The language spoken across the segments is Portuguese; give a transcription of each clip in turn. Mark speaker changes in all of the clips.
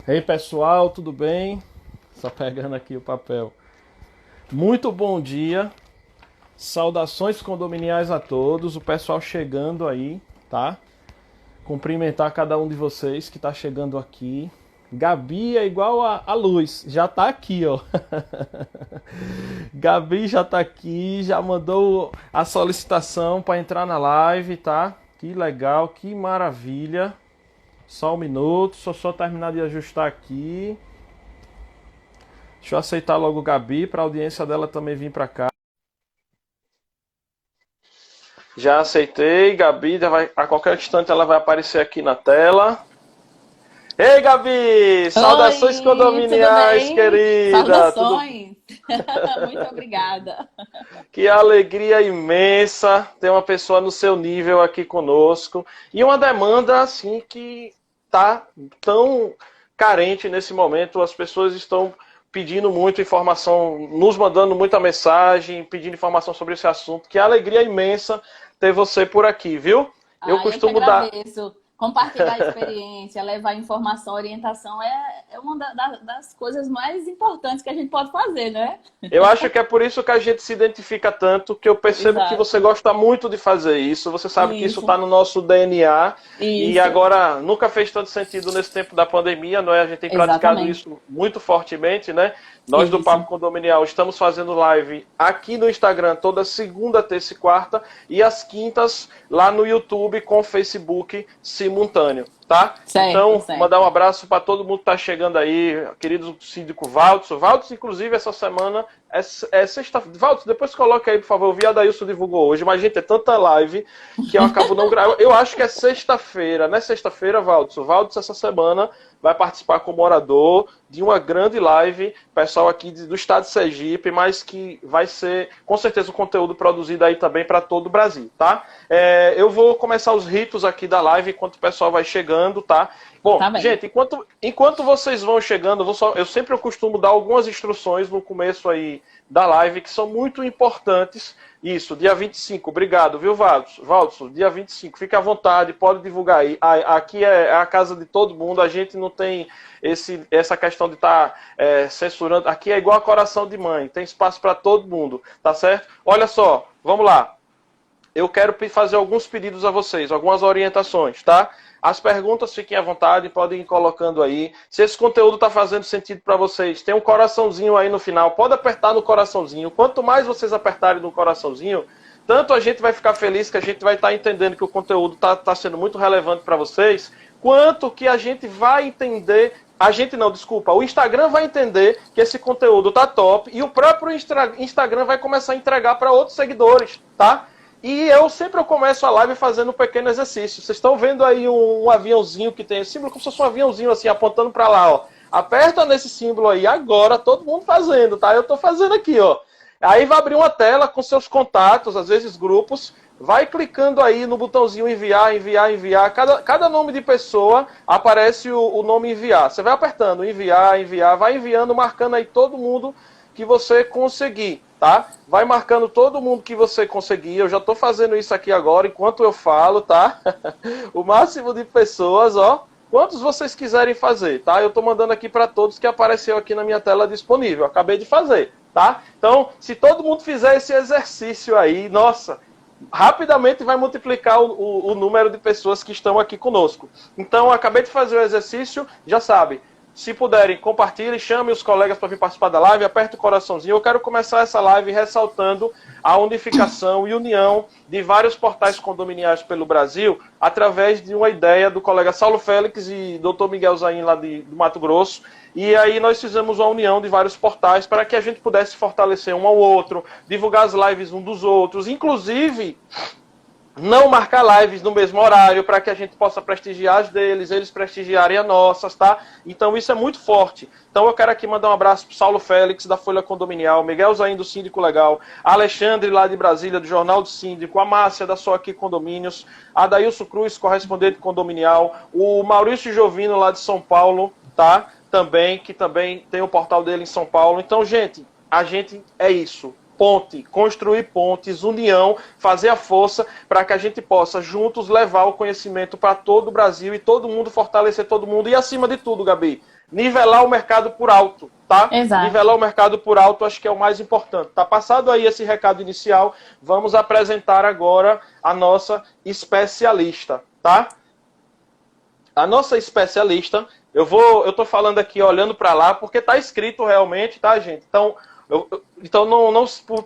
Speaker 1: Ei pessoal, tudo bem? Só pegando aqui o papel. Muito bom dia, saudações condominiais a todos, o pessoal chegando aí, tá? Cumprimentar cada um de vocês que tá chegando aqui. Gabi é igual a luz, já tá aqui, ó. Gabi já tá aqui, já mandou a solicitação para entrar na live, tá? Que legal, que maravilha. Só um minuto, só terminar de ajustar aqui. Deixa eu aceitar logo Gabi para a audiência dela também vir para cá. Já aceitei, Gabi, a qualquer instante ela vai aparecer aqui na tela. Ei, Gabi! Saudações
Speaker 2: Oi, tudo
Speaker 1: condominiais,
Speaker 2: bem?
Speaker 1: querida! Tudo...
Speaker 2: Saudações. Muito obrigada.
Speaker 1: Que alegria imensa ter uma pessoa no seu nível aqui conosco. E uma demanda, assim, que tá tão carente nesse momento. As pessoas estão pedindo muita informação, nos mandando muita mensagem, pedindo informação sobre esse assunto. Que alegria imensa ter você por aqui, viu? Eu
Speaker 2: Eu que
Speaker 1: costumo dar.
Speaker 2: agradeço. Compartilhar a experiência, levar informação, orientação é uma das coisas mais importantes que a gente pode fazer, né?
Speaker 1: Eu acho que é por isso que a gente se identifica tanto, que eu percebo que você
Speaker 2: Exato.
Speaker 1: gosta muito de fazer isso, você sabe que isso está
Speaker 2: Isso,
Speaker 1: no nosso DNA, e
Speaker 2: isso.
Speaker 1: agora nunca fez tanto sentido nesse tempo da pandemia, não é? A gente tem praticado
Speaker 2: Exatamente.
Speaker 1: isso muito fortemente, né? Nós do Papo
Speaker 2: Isso.
Speaker 1: Condominial estamos fazendo live aqui no Instagram toda segunda, terça e quarta, e às quintas lá no YouTube com o Facebook simultâneo. Tá?
Speaker 2: Certo,
Speaker 1: Então,
Speaker 2: certo.
Speaker 1: mandar um abraço para todo mundo que está chegando aí, querido síndico Valtz. Valtz, inclusive, essa semana é sexta. Valtz, depois coloca aí, por favor. Eu vi a Dailson divulgou hoje, mas, gente, é tanta live que eu acabo não gravando. Eu acho que é sexta-feira, não é sexta-feira, Valtz? O Valtz, essa semana, vai participar como orador de uma grande live, pessoal aqui do estado de Sergipe, mas que vai ser, com certeza, um conteúdo produzido aí também para todo o Brasil, tá? Eu vou começar os ritos aqui da live enquanto o pessoal vai chegando, tá? Bom,
Speaker 2: Tá bem.
Speaker 1: gente, enquanto vocês vão chegando, eu sempre costumo dar algumas instruções no começo aí da live que são muito importantes. Isso, dia 25, obrigado, viu, Valdson? Dia 25, fique à vontade, pode divulgar aí. Aqui é a casa de todo mundo, a gente não tem essa questão de estar censurando. Aqui é igual a coração de mãe, tem espaço para todo mundo, tá certo? Olha só, vamos lá. Eu quero fazer alguns pedidos a vocês, algumas orientações, tá? As perguntas fiquem à vontade, podem ir colocando aí. Se esse conteúdo está fazendo sentido para vocês, tem um coraçãozinho aí no final, pode apertar no coraçãozinho. Quanto mais vocês apertarem no coraçãozinho, tanto a gente vai ficar feliz que a gente vai estar entendendo que o conteúdo está sendo muito relevante para vocês, quanto que a gente vai entender. A gente não, desculpa, o Instagram vai entender que esse conteúdo tá top e o próprio Instagram vai começar a entregar para outros seguidores, tá? E eu sempre começo a live fazendo um pequeno exercício. Vocês estão vendo aí um aviãozinho que tem símbolo como se fosse um aviãozinho assim, apontando para lá, ó. Aperta nesse símbolo aí agora, todo mundo fazendo, tá? Eu tô fazendo aqui, ó. Aí vai abrir uma tela com seus contatos, às vezes grupos. Vai clicando aí no botãozinho enviar, enviar, enviar. Cada nome de pessoa aparece o nome enviar. Você vai apertando enviar, enviar, vai enviando, marcando aí todo mundo que você conseguir, tá? Vai marcando todo mundo que você conseguir. Eu já estou fazendo isso aqui agora enquanto eu falo, tá? O máximo de pessoas, ó. Quantos vocês quiserem fazer, tá? Eu estou mandando aqui para todos que apareceu aqui na minha tela disponível. Acabei de fazer, tá? Então, se todo mundo fizer esse exercício aí, nossa, rapidamente vai multiplicar o número de pessoas que estão aqui conosco. Então, acabei de fazer o exercício, já sabe. Se puderem, compartilhem, chamem os colegas para vir participar da live, aperte o coraçãozinho. Eu quero começar essa live ressaltando a unificação e união de vários portais condominiais pelo Brasil, através de uma ideia do colega Saulo Félix e Dr. Miguel Zain, lá do Mato Grosso. E aí nós fizemos uma união de vários portais para que a gente pudesse fortalecer um ao outro, divulgar as lives um dos outros, inclusive não marcar lives no mesmo horário para que a gente possa prestigiar as deles, eles prestigiarem as nossas, tá? Então isso é muito forte. Então eu quero aqui mandar um abraço para Saulo Félix, da Folha Condominial, Miguel Zain, do Síndico Legal, Alexandre, lá de Brasília, do Jornal do Síndico, a Márcia, da Só Aqui Condomínios, a Dailson Cruz, correspondente condominial, o Maurício Jovino, lá de São Paulo, tá? Também, que também tem o portal dele em São Paulo. Então, gente, a gente é isso. ponte, construir pontes, união, fazer a força para que a gente possa juntos levar o conhecimento para todo o Brasil e todo mundo, fortalecer todo mundo e, acima de tudo, Gabi, nivelar o mercado por alto, tá?
Speaker 2: Exato.
Speaker 1: Nivelar o mercado por alto acho que é o mais importante. Tá passado aí esse recado inicial, vamos apresentar agora a nossa especialista, tá? A nossa especialista, eu tô falando aqui olhando para lá porque tá escrito realmente, tá, gente? Então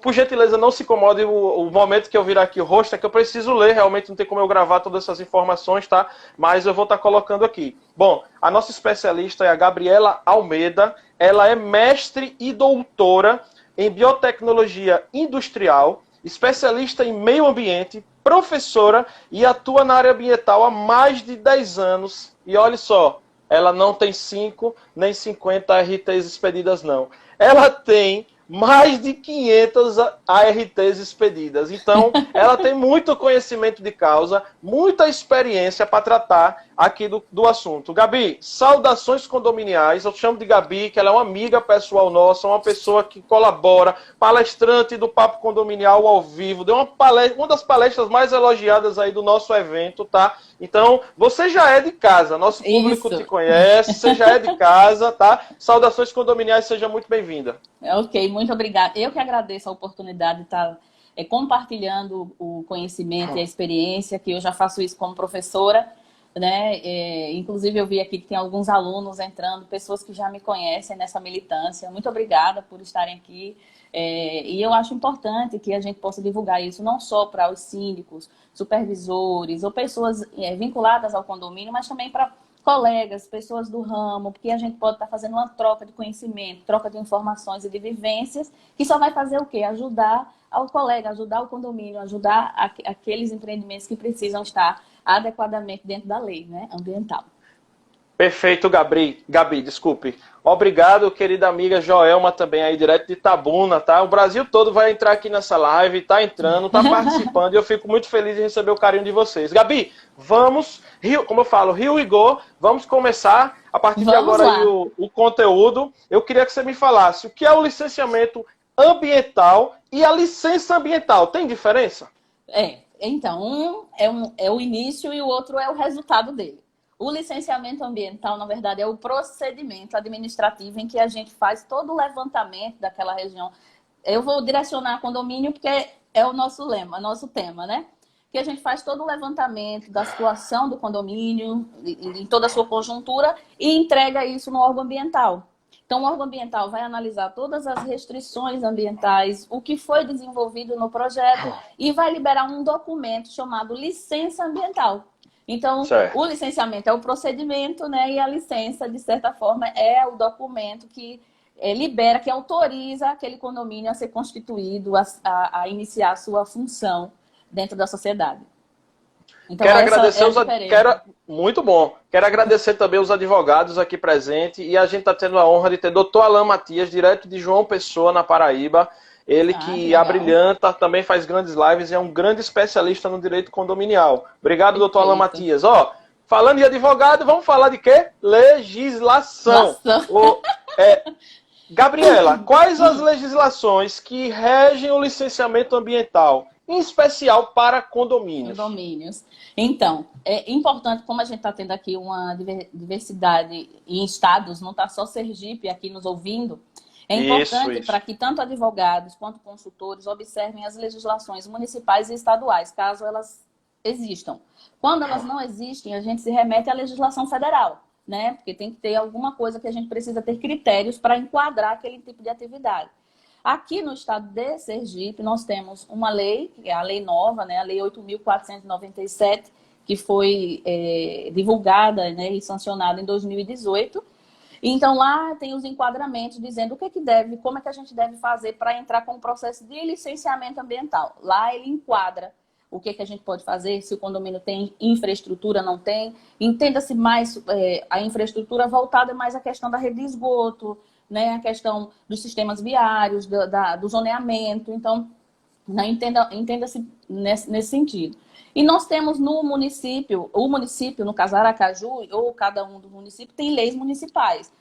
Speaker 1: por gentileza, não se incomode o momento que eu virar aqui o rosto, é que eu preciso ler, realmente não tem como eu gravar todas essas informações, tá? Mas eu vou estar colocando aqui. Bom, a nossa especialista é a Gabriela Almeida, ela é mestre e doutora em biotecnologia industrial, especialista em meio ambiente, professora e atua na área ambiental há mais de 10 anos. E olha só, ela não tem 5 nem 50 ARTs expedidas, não. Ela tem mais de 500 ARTs expedidas. Então, ela tem muito conhecimento de causa, muita experiência para tratar aqui do assunto. Gabi, saudações condominiais. Eu chamo de Gabi, que ela é uma amiga pessoal nossa, uma pessoa que colabora, palestrante do Papo Condominial ao vivo. Deu uma das palestras mais elogiadas aí do nosso evento, tá? Então, você já é de casa, nosso público te conhece, você já é de casa, tá? Saudações condominiais, seja muito bem-vinda.
Speaker 2: Ok, muito obrigada. Eu que agradeço a oportunidade de estar compartilhando o conhecimento e a experiência, que eu já faço isso como professora, né? Inclusive eu vi aqui que tem alguns alunos entrando, pessoas que já me conhecem nessa militância. Muito obrigada por estarem aqui. E eu acho importante que a gente possa divulgar isso não só para os síndicos, supervisores ou pessoas vinculadas ao condomínio, mas também para colegas, pessoas do ramo, porque a gente pode estar fazendo uma troca de conhecimento, troca de informações e de vivências, que só vai fazer o quê? Ajudar ao colega, ajudar o condomínio, ajudar aqueles empreendimentos que precisam estar adequadamente dentro da lei, né, ambiental.
Speaker 1: Perfeito, Gabi, desculpe. Obrigado, querida amiga Joelma, também aí direto de Itabuna, tá? O Brasil todo vai entrar aqui nessa live, tá entrando, tá participando, e eu fico muito feliz de receber o carinho de vocês. Gabi, vamos, como eu falo, Rio e Go, vamos começar a partir de agora aí o conteúdo. Eu queria que você me falasse o que é o licenciamento ambiental e a licença ambiental. Tem diferença?
Speaker 2: Então, é o início e o outro é o resultado dele. O licenciamento ambiental, na verdade, é o procedimento administrativo em que a gente faz todo o levantamento daquela região. Eu vou direcionar condomínio porque é o nosso lema, nosso tema, né? Que a gente faz todo o levantamento da situação do condomínio, em toda a sua conjuntura, e entrega isso no órgão ambiental. Então, o órgão ambiental vai analisar todas as restrições ambientais, o que foi desenvolvido no projeto, e vai liberar um documento chamado licença ambiental. Então, certo. O licenciamento é o procedimento, né? E a licença, de certa forma, é o documento que libera, que autoriza aquele condomínio a ser constituído, a iniciar a sua função dentro da sociedade. Então,
Speaker 1: quero agradecer muito bom. Quero agradecer também os advogados aqui presentes, e a gente está tendo a honra de ter Dr. Alain Matias, direto de João Pessoa, na Paraíba. Ele que abrilhanta, também faz grandes lives e é um grande especialista no direito condominial. Obrigado, doutor Alain Matias. Falando de advogado, vamos falar de quê? Legislação. Gabriela, quais as legislações que regem o licenciamento ambiental, em especial para condomínios?
Speaker 2: Então, é importante, como a gente está tendo aqui uma diversidade em estados, não está só Sergipe aqui nos ouvindo, é importante para que tanto advogados quanto consultores observem as legislações municipais e estaduais, caso elas existam. Quando elas não existem, a gente se remete à legislação federal, né? Porque tem que ter alguma coisa que a gente precisa ter critérios para enquadrar aquele tipo de atividade. Aqui no estado de Sergipe, nós temos uma lei, que é a lei nova, né? A lei 8.497, que foi divulgada, né, e sancionada em 2018. Então, lá tem os enquadramentos dizendo o que deve, como é que a gente deve fazer para entrar com o processo de licenciamento ambiental. Lá ele enquadra o que a gente pode fazer, se o condomínio tem infraestrutura, não tem. Entenda-se mais a infraestrutura voltada mais à questão da rede de esgoto, né, a questão dos sistemas viários, do zoneamento. Então, né, entenda-se nesse sentido. E nós temos no município, o município, no caso Aracaju, ou cada um do município, tem leis municipais.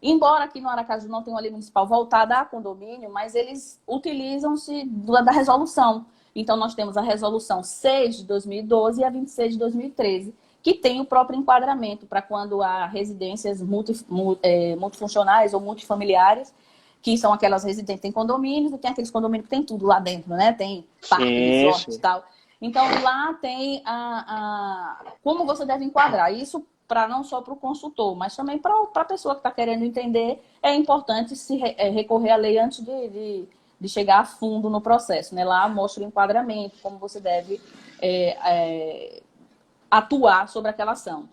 Speaker 2: Embora aqui no Aracaju não tenha uma lei municipal voltada a condomínio, mas eles utilizam-se da resolução. Então, nós temos a resolução 6 de 2012 e a 26 de 2013, que tem o próprio enquadramento para quando há residências multifuncionais ou multifamiliares, que são aquelas residências em condomínios, e tem aqueles condomínios que tem tudo lá dentro, né? Tem parque, resort e tal. Então, lá tem como você deve enquadrar. Isso para não só para o consultor, mas também para a pessoa que está querendo entender, é importante se recorrer à lei antes de chegar a fundo no processo, né? Lá mostra o enquadramento, como você deve atuar sobre aquela ação.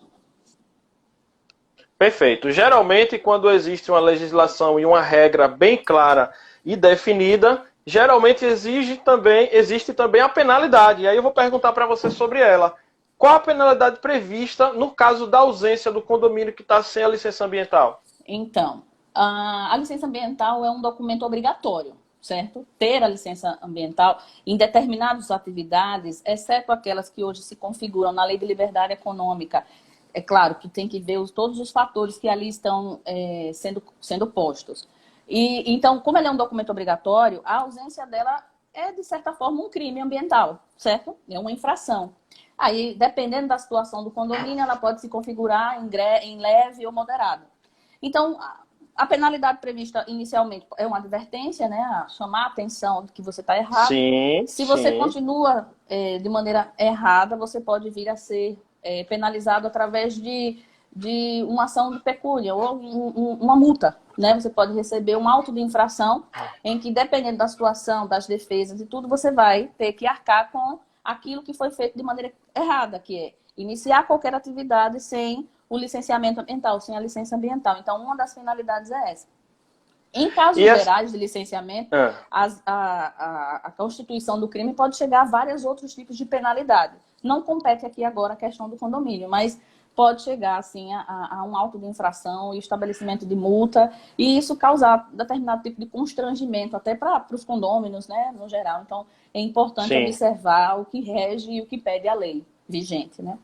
Speaker 1: Perfeito. Geralmente, quando existe uma legislação e uma regra bem clara e definida, geralmente existe também a penalidade. E aí eu vou perguntar para você sobre ela. Qual a penalidade prevista no caso da ausência do condomínio que está sem a licença ambiental?
Speaker 2: Então, a licença ambiental é um documento obrigatório, certo? Ter a licença ambiental em determinadas atividades, exceto aquelas que hoje se configuram na Lei de Liberdade Econômica. É claro que tem que ver todos os fatores que ali estão sendo postos. E, então, como ele é um documento obrigatório, a ausência dela é, de certa forma, um crime ambiental, certo? É uma infração. Aí, dependendo da situação do condomínio, ela pode se configurar em leve ou moderado. Então, a penalidade prevista inicialmente é uma advertência, né? A chamar a atenção de que você está errado.
Speaker 1: Sim,
Speaker 2: se você continua de maneira errada, você pode vir a ser penalizado através de uma ação de pecúnia ou uma multa, né? Você pode receber um auto de infração em que, dependendo da situação, das defesas e tudo, você vai ter que arcar com aquilo que foi feito de maneira errada, que é iniciar qualquer atividade sem o licenciamento ambiental, sem a licença ambiental. Então, uma das finalidades é essa. Em casos gerais de licenciamento, a constituição do crime pode chegar a vários outros tipos de penalidade. Não compete aqui agora a questão do condomínio, mas pode chegar assim, a um auto de infração e estabelecimento de multa, e isso causar determinado tipo de constrangimento, até para os condôminos, né, no geral. Então, é importante observar o que rege e o que pede a lei vigente, né?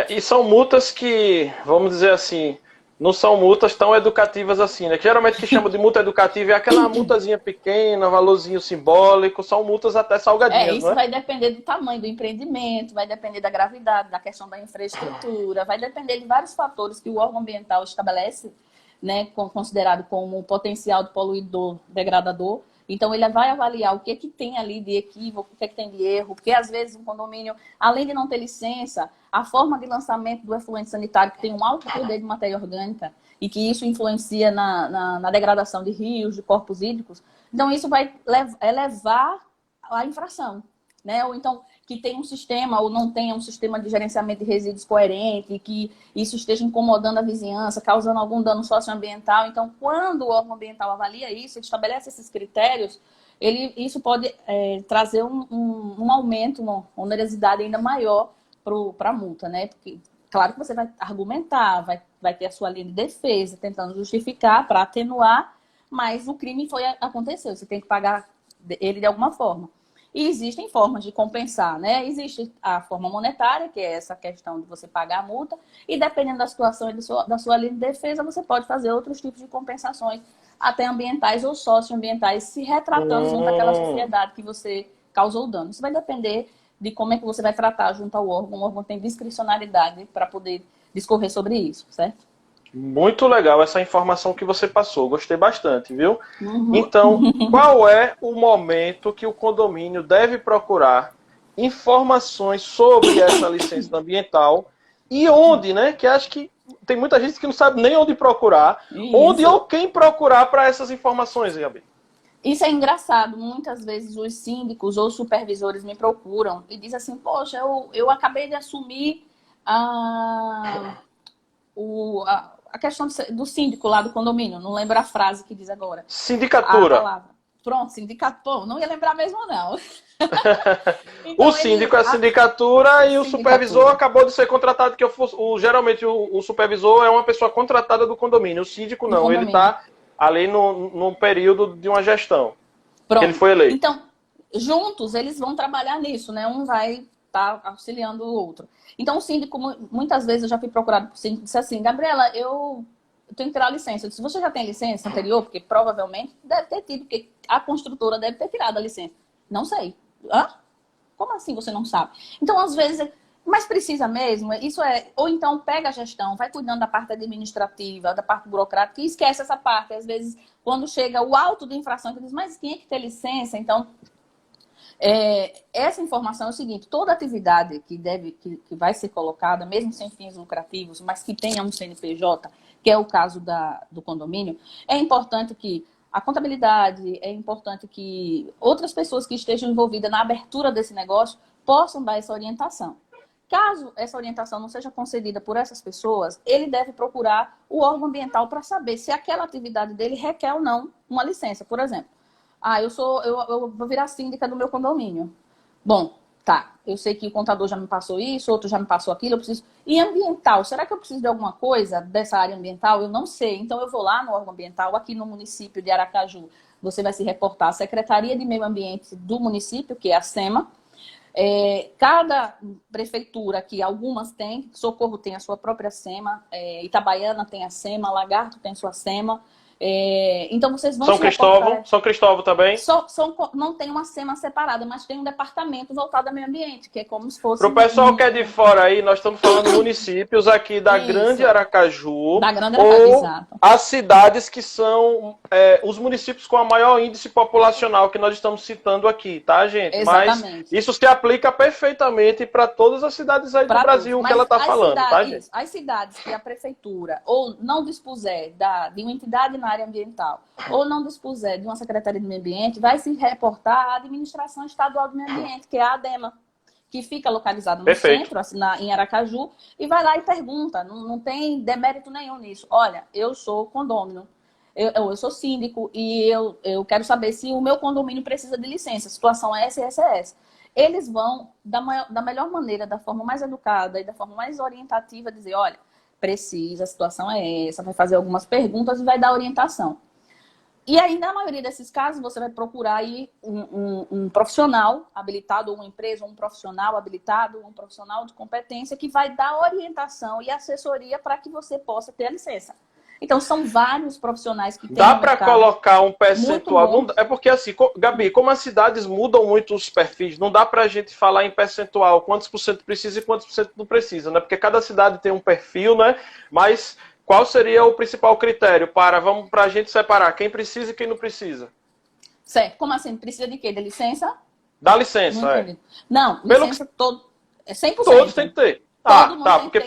Speaker 1: E são multas que, vamos dizer assim, não são multas tão educativas assim, né? Que geralmente o que chamam de multa educativa é aquela multazinha pequena, valorzinho simbólico, são multas até salgadinhas,
Speaker 2: isso,
Speaker 1: não é?
Speaker 2: Vai depender do tamanho do empreendimento, vai depender da gravidade, da questão da infraestrutura, vai depender de vários fatores que o órgão ambiental estabelece, né, considerado como potencial de poluidor degradador. Então, ele vai avaliar o que tem ali de equívoco, o que tem de erro, porque às vezes um condomínio, além de não ter licença, a forma de lançamento do efluente sanitário, que tem um alto poder de matéria orgânica, e que isso influencia na degradação de rios, de corpos hídricos, então isso vai elevar a infração, né? Ou então que tem um sistema ou não tenha um sistema de gerenciamento de resíduos coerente, que isso esteja incomodando a vizinhança, causando algum dano socioambiental. Então, quando o órgão ambiental avalia isso, ele estabelece esses critérios, isso pode trazer um aumento, uma onerosidade ainda maior para a multa, né? Porque, claro que você vai argumentar, vai ter a sua linha de defesa, tentando justificar para atenuar, mas o crime aconteceu, você tem que pagar ele de alguma forma. E existem formas de compensar, né? Existe a forma monetária, que é essa questão de você pagar a multa, e dependendo da situação e da sua linha de defesa, você pode fazer outros tipos de compensações, até ambientais ou socioambientais, se retratando junto àquela sociedade que você causou dano. Isso vai depender de como é que você vai tratar junto ao órgão. O órgão tem discricionalidade para poder discorrer sobre isso, certo?
Speaker 1: Muito legal essa informação que você passou, gostei bastante, viu? Então, qual é o momento que o condomínio deve procurar informações sobre essa licença ambiental e onde, né? Que acho que tem muita gente que não sabe nem onde procurar, onde ou quem procurar para essas informações, Gabi?
Speaker 2: Isso é engraçado. Muitas vezes os síndicos ou supervisores me procuram e dizem assim, poxa, eu acabei de assumir a questão do síndico lá do condomínio. Não lembro a frase que diz agora.
Speaker 1: Sindicatura.
Speaker 2: A palavra. Pronto, sindicatura. Não ia lembrar mesmo, não.
Speaker 1: Então, o síndico é a sindicatura e o supervisor acabou de ser contratado. Geralmente o supervisor é uma pessoa contratada do condomínio. O síndico não, ele está ali num período de uma gestão.
Speaker 2: Pronto.
Speaker 1: Ele foi eleito.
Speaker 2: Então, juntos eles vão trabalhar nisso, né? Um vai estar auxiliando o outro. Então, o síndico, muitas vezes eu já fui procurado por síndico e disse assim, Gabriela, eu eu tenho que tirar a licença. Eu disse, você já tem licença anterior? Porque provavelmente deve ter tido, porque a construtora deve ter tirado a licença. Não sei. Hã? Como assim você não sabe? Então, às vezes, mas precisa mesmo? Isso é... Ou então pega a gestão, vai cuidando da parte administrativa, da parte burocrática e esquece essa parte. Às vezes, quando chega o auto de infração, você diz, mas quem é que tem licença? Então, essa informação é o seguinte, toda atividade que vai ser colocada, mesmo sem fins lucrativos, mas que tenha um CNPJ, que é o caso do condomínio, é importante que a contabilidade, é importante que outras pessoas que estejam envolvidas na abertura desse negócio possam dar essa orientação. Caso essa orientação não seja concedida por essas pessoas, ele deve procurar o órgão ambiental para saber se aquela atividade dele requer ou não uma licença. Por exemplo, eu vou virar síndica do meu condomínio. Bom, tá, eu sei que o contador já me passou isso, outro já me passou aquilo, eu preciso... E ambiental, será que eu preciso de alguma coisa dessa área ambiental? Eu não sei, então eu vou lá no órgão ambiental, aqui no município de Aracaju, você vai se reportar à Secretaria de Meio Ambiente do município, que é a SEMA. Cada prefeitura aqui, algumas tem, Socorro tem a sua própria SEMA, Itabaiana tem a SEMA, Lagarto tem sua SEMA. Então vocês vão
Speaker 1: São Cristóvão também?
Speaker 2: Não tem uma SEMA separada, mas tem um departamento voltado ao meio ambiente, que é como se fosse...
Speaker 1: Para o pessoal que é de fora aí, nós estamos falando municípios aqui da Grande Aracaju,
Speaker 2: exato.
Speaker 1: As cidades que são os municípios com a maior índice populacional que nós estamos citando aqui, tá, gente?
Speaker 2: Exatamente.
Speaker 1: Mas isso se aplica perfeitamente para todas as cidades aí do Brasil que ela está falando, tá, gente?
Speaker 2: As cidades que a prefeitura ou não dispuser de uma entidade na área ambiental ou não dispuser de uma Secretaria de Meio Ambiente, vai se reportar à Administração Estadual do Meio Ambiente, que é a ADEMA, que fica localizada no centro, assim, em Aracaju, e vai lá e pergunta, não tem demérito nenhum nisso. Olha, eu sou condômino, eu sou síndico e eu quero saber se o meu condomínio precisa de licença, a situação é essa e essa é essa. Eles vão, da melhor maneira, da forma mais educada e da forma mais orientativa, dizer, olha, precisa, a situação é essa, vai fazer algumas perguntas e vai dar orientação. E aí, na maioria desses casos, você vai procurar aí um profissional habilitado, ou uma empresa, ou um profissional habilitado, um profissional de competência que vai dar orientação e assessoria para que você possa ter a licença. Então, são vários profissionais que têm...
Speaker 1: Dá para colocar um percentual? É porque assim, Gabi, como as cidades mudam muito os perfis, não dá para a gente falar em percentual, quantos por cento precisa e quantos por cento não precisa, né? Porque cada cidade tem um perfil, né? Mas qual seria o principal critério para a gente separar quem precisa e quem não precisa?
Speaker 2: Certo. Como assim? Precisa de quê? De licença?
Speaker 1: Da licença,
Speaker 2: Não, licença é 100%.
Speaker 1: Todos têm que ter. Tá, porque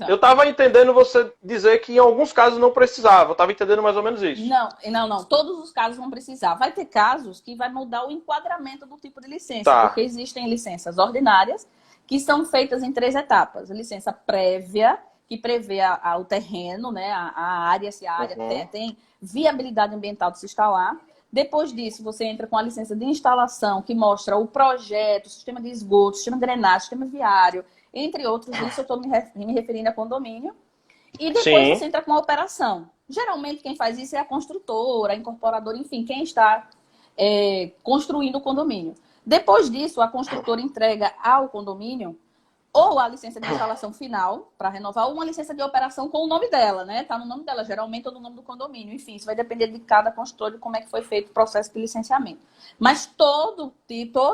Speaker 1: eu estava entendendo você dizer que em alguns casos não precisava. Eu estava entendendo mais ou menos isso.
Speaker 2: Não. Todos os casos vão precisar. Vai ter casos que vai mudar o enquadramento do tipo de licença.
Speaker 1: Tá.
Speaker 2: Porque existem licenças ordinárias que são feitas em 3 etapas. A licença prévia, que prevê o terreno, né, a área, se a área tem viabilidade ambiental de se instalar. Depois disso, você entra com a licença de instalação, que mostra o projeto, o sistema de esgoto, sistema de drenagem, sistema viário, entre outros. Isso eu estou me referindo a condomínio. E depois você entra com a operação. Geralmente quem faz isso é a construtora, a incorporadora, enfim, quem está construindo o condomínio. Depois disso, a construtora entrega ao condomínio ou a licença de instalação final para renovar, ou uma licença de operação com o nome dela, né? Está no nome dela, geralmente, ou no nome do condomínio. Enfim, isso vai depender de cada construtor e como é que foi feito o processo de licenciamento. Mas todo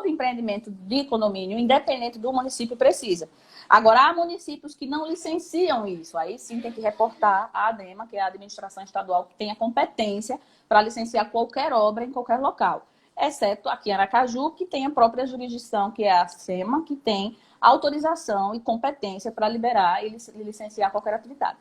Speaker 2: empreendimento de condomínio, independente do município, precisa. Agora, há municípios que não licenciam isso. Aí sim tem que reportar à ADEMA, que é a administração estadual, que tem a competência para licenciar qualquer obra em qualquer local. Exceto aqui em Aracaju, que tem a própria jurisdição, que é a SEMA, que tem autorização e competência para liberar e licenciar qualquer atividade.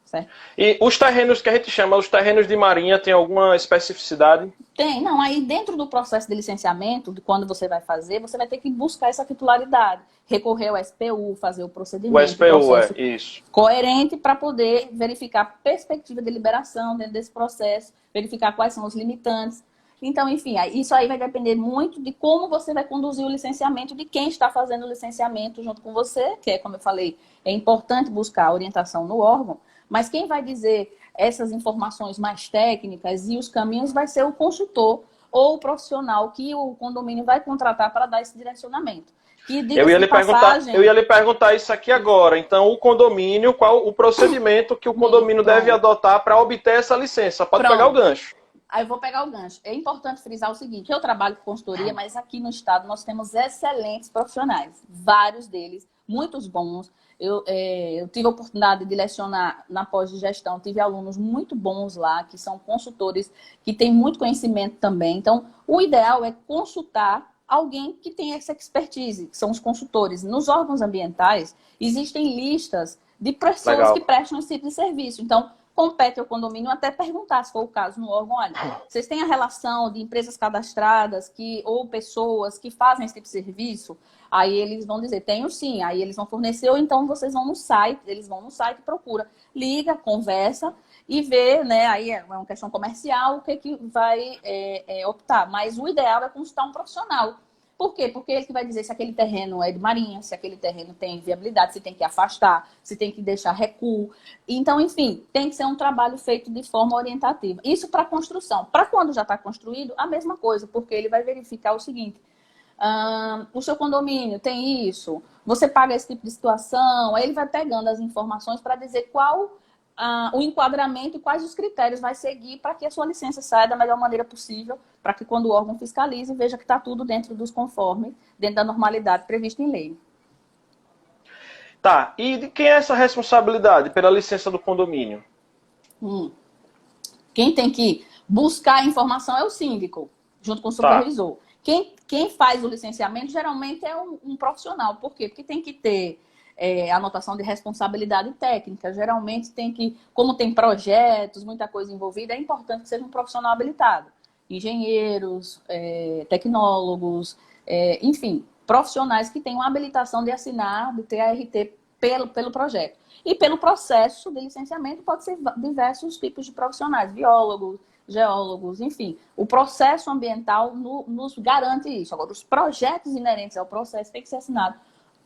Speaker 2: Certo?
Speaker 1: E os terrenos que a gente chama, os terrenos de marinha, tem alguma especificidade?
Speaker 2: Tem, não. Aí dentro do processo de licenciamento, de quando você vai fazer, você vai ter que buscar essa titularidade. Recorrer ao SPU, fazer o procedimento.
Speaker 1: O SPU, isso.
Speaker 2: Coerente para poder verificar a perspectiva de liberação dentro desse processo, verificar quais são os limitantes. Então, enfim, isso aí vai depender muito de como você vai conduzir o licenciamento, de quem está fazendo o licenciamento junto com você, que é, como eu falei, é importante buscar a orientação no órgão, mas quem vai dizer essas informações mais técnicas e os caminhos vai ser o consultor ou o profissional que o condomínio vai contratar para dar esse direcionamento. Que, diga-se de passagem,
Speaker 1: eu ia lhe perguntar isso aqui agora. Então, o condomínio, qual o procedimento que o condomínio deve adotar para obter essa licença? Pode pegar o gancho.
Speaker 2: Aí eu vou pegar o gancho. É importante frisar o seguinte, eu trabalho com consultoria, mas aqui no estado nós temos excelentes profissionais, vários deles, muitos bons. Eu tive a oportunidade de lecionar na pós-gestão, tive alunos muito bons lá, que são consultores, que têm muito conhecimento também. Então, o ideal é consultar alguém que tem essa expertise, que são os consultores. Nos órgãos ambientais, existem listas de pessoas que prestam esse tipo de serviço. Então, compete ao condomínio até perguntar, se for o caso, no órgão, olha, vocês têm a relação de empresas cadastradas ou pessoas que fazem esse tipo de serviço? Aí eles vão dizer, tenho sim. Aí eles vão fornecer, ou então vocês vão no site, eles vão no site, procura, liga, conversa e vê, né? Aí é uma questão comercial, o que vai optar. Mas o ideal é consultar um profissional. Por quê? Porque ele que vai dizer se aquele terreno é de marinha, se aquele terreno tem viabilidade, se tem que afastar, se tem que deixar recuo. Então, enfim, tem que ser um trabalho feito de forma orientativa. Isso para construção. Para quando já está construído, a mesma coisa, porque ele vai verificar o seguinte: o seu condomínio tem isso, você paga esse tipo de situação, aí ele vai pegando as informações para dizer qual o enquadramento e quais os critérios vai seguir para que a sua licença saia da melhor maneira possível, para que quando o órgão fiscalize, veja que está tudo dentro dos conformes, dentro da normalidade prevista em lei.
Speaker 1: Tá, e de quem é essa responsabilidade pela licença do condomínio?
Speaker 2: Quem tem que buscar a informação é o síndico, junto com o supervisor. Quem faz o licenciamento geralmente é um profissional. Por quê? Porque tem que ter anotação de responsabilidade técnica. Geralmente tem que, como tem projetos, muita coisa envolvida, é importante que seja um profissional habilitado. Engenheiros, tecnólogos, enfim, profissionais que tenham habilitação de assinar, de ter a RT pelo projeto. E pelo processo de licenciamento pode ser diversos tipos de profissionais, biólogos, geólogos, enfim. O processo ambiental nos garante isso. Agora, os projetos inerentes ao processo têm que ser assinados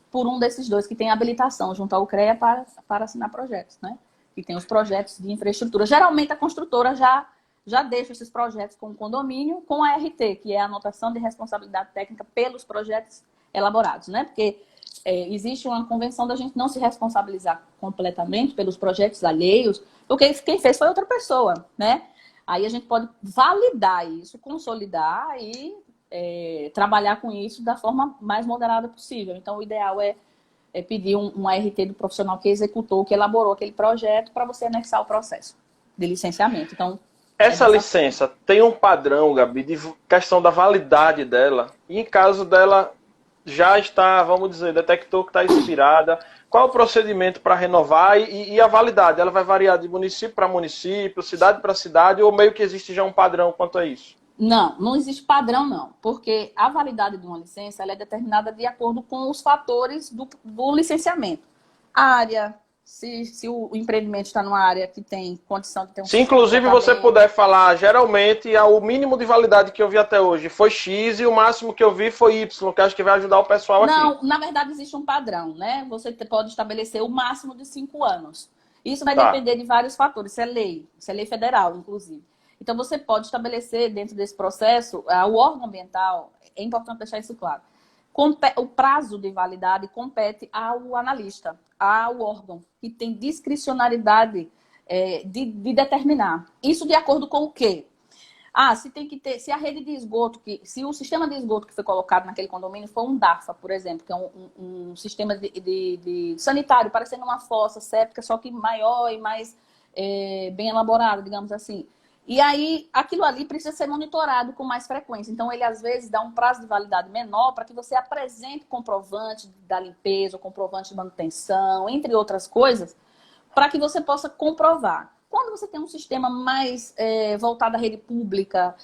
Speaker 2: por um desses dois que tem habilitação junto ao CREA para assinar projetos, né? Que tem os projetos de infraestrutura. Geralmente a construtora já deixa esses projetos com o condomínio, com a RT, que é a anotação de responsabilidade técnica pelos projetos elaborados, né? Porque existe uma convenção da gente não se responsabilizar completamente pelos projetos alheios, porque quem fez foi outra pessoa, né? Aí a gente pode validar isso, consolidar e trabalhar com isso da forma mais moderada possível. Então, o ideal é pedir um ART do profissional que executou, que elaborou aquele projeto, para você anexar o processo de licenciamento. Então,
Speaker 1: essa licença tem um padrão, Gabi, de questão da validade dela. E em caso dela já está, vamos dizer, detectou que está expirada, qual é o procedimento para renovar e a validade? Ela vai variar de município para município, cidade para cidade, ou meio que existe já um padrão quanto a isso?
Speaker 2: Não existe padrão, não. Porque a validade de uma licença ela é determinada de acordo com os fatores do licenciamento. Área, se o empreendimento está numa área que tem condição de ter um...
Speaker 1: Se inclusive você puder falar, geralmente o mínimo de validade que eu vi até hoje foi X e o máximo que eu vi foi Y, que acho que vai ajudar o pessoal aqui.
Speaker 2: Não, na verdade existe um padrão, né? Você pode estabelecer o máximo de 5 anos. Isso vai depender de vários fatores. Isso é lei federal, inclusive. Então, você pode estabelecer dentro desse processo, o órgão ambiental, é importante deixar isso claro, o prazo de validade compete ao analista, ao órgão, que tem discricionariedade de determinar. Isso de acordo com o quê? Se tem que ter, se a rede de esgoto, se o sistema de esgoto que foi colocado naquele condomínio for um DARFA, por exemplo, que é um sistema de sanitário, parecendo uma fossa séptica, só que maior e mais bem elaborado, digamos assim. E aí, aquilo ali precisa ser monitorado com mais frequência. Então, ele, às vezes, dá um prazo de validade menor para que você apresente comprovante da limpeza, comprovante de manutenção, entre outras coisas, para que você possa comprovar. Quando você tem um sistema mais voltado à rede pública,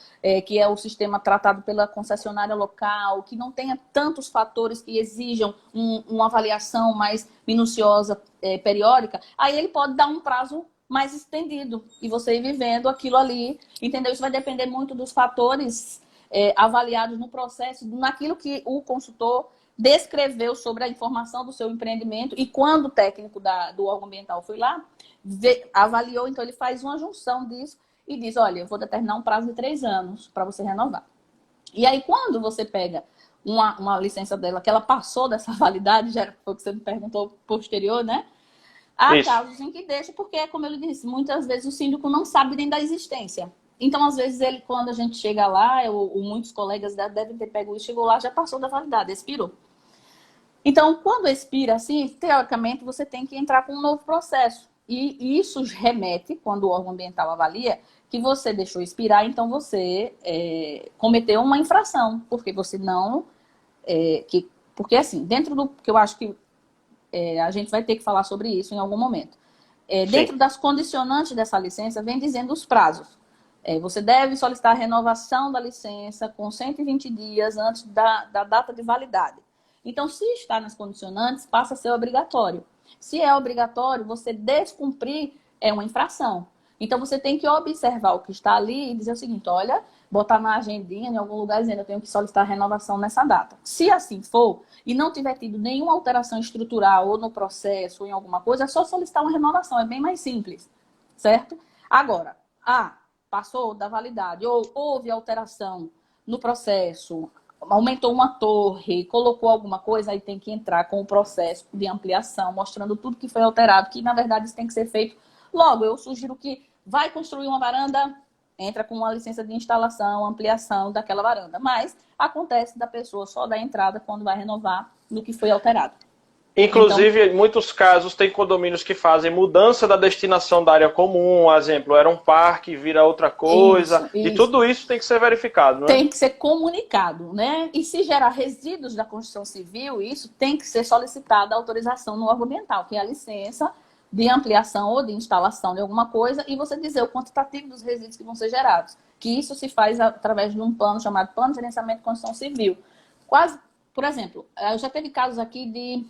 Speaker 2: que é o sistema tratado pela concessionária local, que não tenha tantos fatores que exijam uma avaliação mais minuciosa, periódica, aí ele pode dar um prazo mais estendido e você ir vivendo aquilo ali, entendeu? Isso vai depender muito dos fatores avaliados no processo, naquilo que o consultor descreveu sobre a informação do seu empreendimento e quando o técnico do órgão ambiental foi lá, avaliou, então ele faz uma junção disso e diz, olha, eu vou determinar um prazo de 3 anos para você renovar. E aí, quando você pega uma licença dela, que ela passou dessa validade, já foi o que você me perguntou posterior, né? Há casos em que deixa, porque, como eu lhe disse, muitas vezes o síndico não sabe nem da existência. Então, às vezes, ele, quando a gente chega lá, muitos colegas devem ter pego e chegou lá, já passou da validade, expirou. Então, quando expira assim, teoricamente, você tem que entrar com um novo processo. E isso remete, quando o órgão ambiental avalia, que você deixou expirar, então você cometeu uma infração, porque você não... porque, assim, dentro do... que eu acho que a gente vai ter que falar sobre isso em algum momento. Dentro das condicionantes dessa licença, vem dizendo os prazos. Você deve solicitar a renovação da licença com 120 dias antes da data de validade. Então, se está nas condicionantes, passa a ser obrigatório. Se é obrigatório, você descumprir é uma infração. Então, você tem que observar o que está ali e dizer o seguinte, olha, botar na agendinha, em algum lugar, dizendo eu tenho que solicitar a renovação nessa data. Se assim for, e não tiver tido nenhuma alteração estrutural ou no processo ou em alguma coisa, é só solicitar uma renovação, é bem mais simples, certo? Agora, passou da validade, ou houve alteração no processo, aumentou uma torre, colocou alguma coisa, aí tem que entrar com o processo de ampliação, mostrando tudo que foi alterado, que na verdade isso tem que ser feito logo. Eu sugiro que vai construir uma varanda, entra com uma licença de instalação, ampliação daquela varanda. Mas acontece da pessoa só dar entrada quando vai renovar no que foi alterado.
Speaker 1: Inclusive, em muitos casos, tem condomínios que fazem mudança da destinação da área comum. Por exemplo, era um parque, vira outra coisa. Isso. E tudo isso tem que ser verificado, né?
Speaker 2: Tem que ser comunicado, né? E se gerar resíduos da construção civil, isso tem que ser solicitada a autorização no órgão ambiental, que é a licença de ampliação ou de instalação de alguma coisa, e você dizer o quantitativo dos resíduos que vão ser gerados. Que isso se faz através de um plano chamado Plano de Gerenciamento de Construção Civil. Quase, por exemplo, eu já teve casos aqui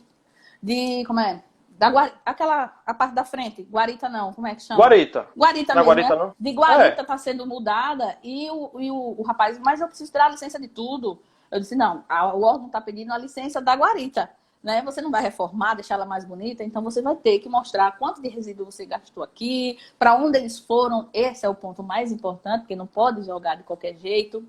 Speaker 2: como é? A parte da frente, guarita não, como é que chama?
Speaker 1: Guarita.
Speaker 2: Guarita
Speaker 1: não
Speaker 2: mesmo,
Speaker 1: guarita,
Speaker 2: né?
Speaker 1: Não?
Speaker 2: De guarita está sendo mudada e o rapaz, mas eu preciso tirar a licença de tudo. Eu disse, não, o órgão está pedindo a licença da guarita, né? Você não vai reformar, deixar ela mais bonita, então você vai ter que mostrar quanto de resíduo você gastou aqui, para onde eles foram, esse é o ponto mais importante, porque não pode jogar de qualquer jeito.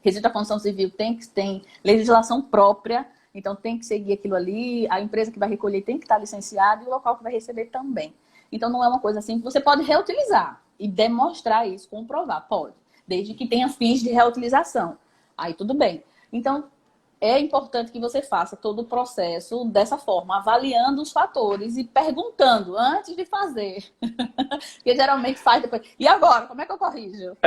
Speaker 2: Resíduo da construção civil tem legislação própria, então tem que seguir aquilo ali, a empresa que vai recolher tem que estar licenciada e o local que vai receber também. Então não é uma coisa assim que você pode reutilizar e demonstrar isso, comprovar, pode, desde que tenha fins de reutilização. Aí tudo bem. Então é importante que você faça todo o processo dessa forma, avaliando os fatores e perguntando antes de fazer. Porque geralmente faz depois. E agora, como é que eu corrijo?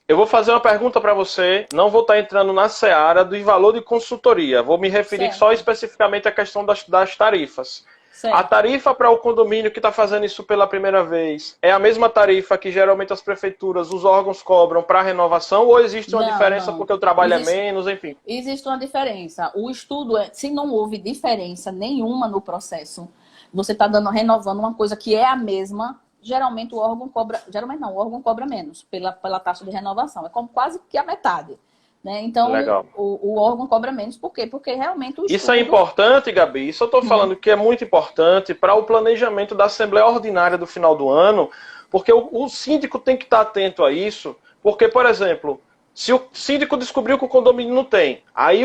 Speaker 1: Eu vou fazer uma pergunta para você, não vou estar entrando na seara do valor de consultoria, vou me referir só especificamente à questão das tarifas. Certo. A tarifa para o condomínio que está fazendo isso pela primeira vez é a mesma tarifa que geralmente as prefeituras, os órgãos cobram para renovação ou existe uma diferença porque o trabalho é menos, enfim?
Speaker 2: Existe uma diferença. O estudo se não houve diferença nenhuma no processo, você está renovando uma coisa que é a mesma, geralmente o órgão cobra, o órgão cobra menos pela taxa de renovação, é como quase que a metade. Né? Então, o órgão cobra menos. Por quê? Porque realmente o estudo...
Speaker 1: Isso é importante, Gabi. Isso eu estou falando que é muito importante para o planejamento da Assembleia Ordinária do final do ano, porque o síndico tem que estar atento a isso, porque, por exemplo, se o síndico descobriu que o condomínio não tem, aí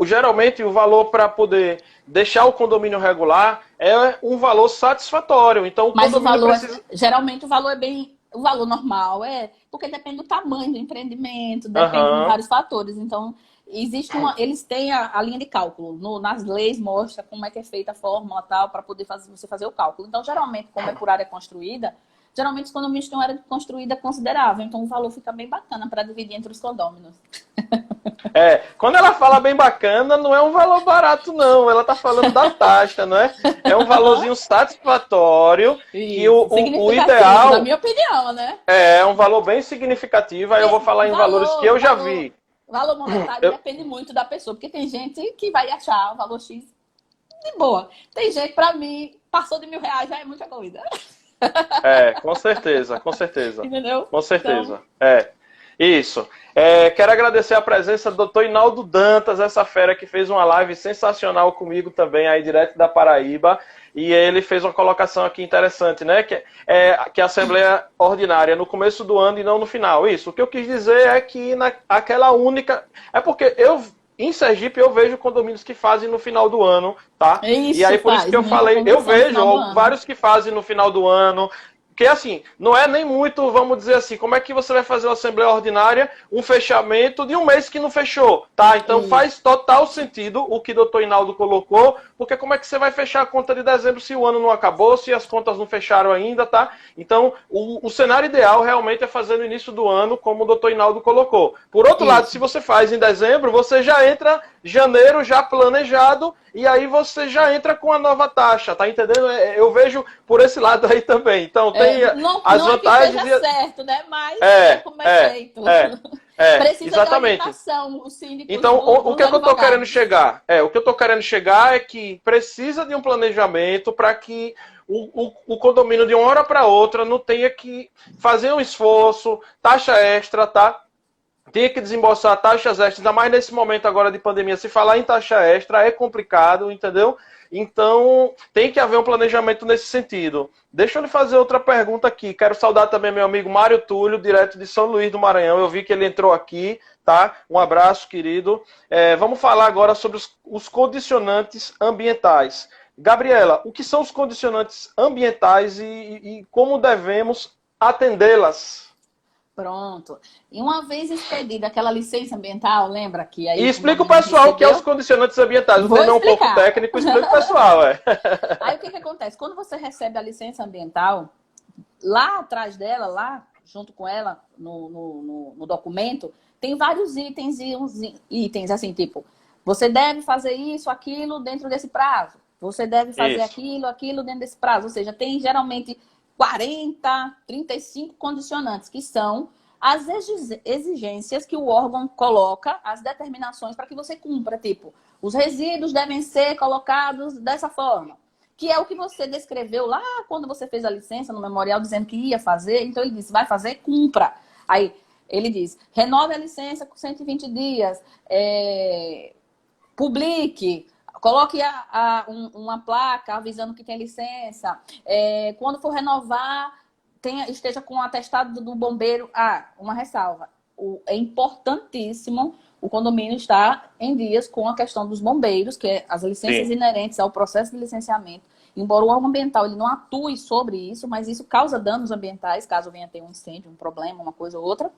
Speaker 1: geralmente o valor para poder deixar o condomínio regular é um valor satisfatório. Então, o
Speaker 2: Mas
Speaker 1: condomínio
Speaker 2: o valor,
Speaker 1: precisa...
Speaker 2: geralmente o valor é bem... O valor normal porque depende do tamanho do empreendimento, depende de vários fatores. Então, existe eles têm a linha de cálculo. Nas leis mostra como é que é feita a fórmula tal, para poder você fazer o cálculo. Então, geralmente, como é por área construída, geralmente os condomínios têm uma área construída considerável. Então, o valor fica bem bacana para dividir entre os condôminos.
Speaker 1: Quando ela fala bem bacana, não é um valor barato, não. Ela está falando da taxa, não é? É um valorzinho satisfatório. E o ideal...
Speaker 2: Na minha opinião, né?
Speaker 1: É um valor bem significativo. Aí eu vou falar em valores que eu já vi.
Speaker 2: Valor monetário depende muito da pessoa. Porque tem gente que vai achar o valor X de boa. Tem gente, para mim, passou de R$1.000 já é muita coisa.
Speaker 1: Com certeza, com certeza.
Speaker 2: Entendeu?
Speaker 1: Com certeza. Isso. Quero agradecer a presença do Dr. Inaldo Dantas, essa fera que fez uma live sensacional comigo também, aí direto da Paraíba. E ele fez uma colocação aqui interessante, né? Que a Assembleia Ordinária no começo do ano e não no final. Isso. O que eu quis dizer é que aquela única... É porque em Sergipe eu vejo condomínios que fazem no final do ano, tá?
Speaker 2: Isso,
Speaker 1: e aí por isso que eu falei, eu vejo vários que fazem no final do ano. Porque, assim, não é nem muito, vamos dizer assim, como é que você vai fazer uma Assembleia Ordinária, um fechamento de um mês que não fechou, tá? Então faz total sentido o que o doutor Hinaldo colocou, porque como é que você vai fechar a conta de dezembro se o ano não acabou, se as contas não fecharam ainda, tá? Então, o cenário ideal realmente é fazer no início do ano, como o doutor Hinaldo colocou. Por outro lado, se você faz em dezembro, você já entra janeiro já planejado, e aí você já entra com a nova taxa, tá entendendo? Eu vejo por esse lado aí também. Então, tem as vantagens...
Speaker 2: Não é que seja certo, né? Mas como é feito. Precisa
Speaker 1: exatamente.
Speaker 2: de orientação, o síndico.
Speaker 1: Então, o que eu estou querendo chegar? O que eu estou querendo chegar é que precisa de um planejamento para que o condomínio de uma hora para outra não tenha que fazer um esforço, taxa extra, tá? Tem que desembolsar taxas extras, ainda mais nesse momento agora de pandemia. Se falar em taxa extra é complicado, entendeu? Então, tem que haver um planejamento nesse sentido. Deixa eu lhe fazer outra pergunta aqui. Quero saudar também meu amigo Mário Túlio, direto de São Luís do Maranhão. Eu vi que ele entrou aqui, tá? Um abraço, querido. Vamos falar agora sobre os condicionantes ambientais. Gabriela, o que são os condicionantes ambientais e como devemos atendê-las?
Speaker 2: Pronto. E uma vez expedida aquela licença ambiental, lembra que aí...
Speaker 1: E explica o pessoal o que é os condicionantes ambientais. Você não é um pouco técnico, explica o pessoal.
Speaker 2: Aí o que acontece? Quando você recebe a licença ambiental, lá atrás dela, lá junto com ela, no documento, tem vários itens e uns itens assim, tipo, você deve fazer isso, aquilo dentro desse prazo. Você deve fazer aquilo dentro desse prazo. Ou seja, tem geralmente 40, 35 condicionantes, que são as exigências que o órgão coloca, as determinações para que você cumpra. Tipo, os resíduos devem ser colocados dessa forma, que é o que você descreveu lá quando você fez a licença no memorial, dizendo que ia fazer. Então, ele disse, vai fazer, cumpra. Aí, ele diz, renove a licença com 120 dias, publique, coloque uma placa avisando que tem licença. Quando for renovar, esteja com o atestado do bombeiro. Uma ressalva. É importantíssimo o condomínio estar em dias com a questão dos bombeiros, que é as licenças inerentes ao processo de licenciamento. Embora o órgão ambiental ele não atue sobre isso, mas isso causa danos ambientais, caso venha ter um incêndio, um problema, uma coisa ou outra.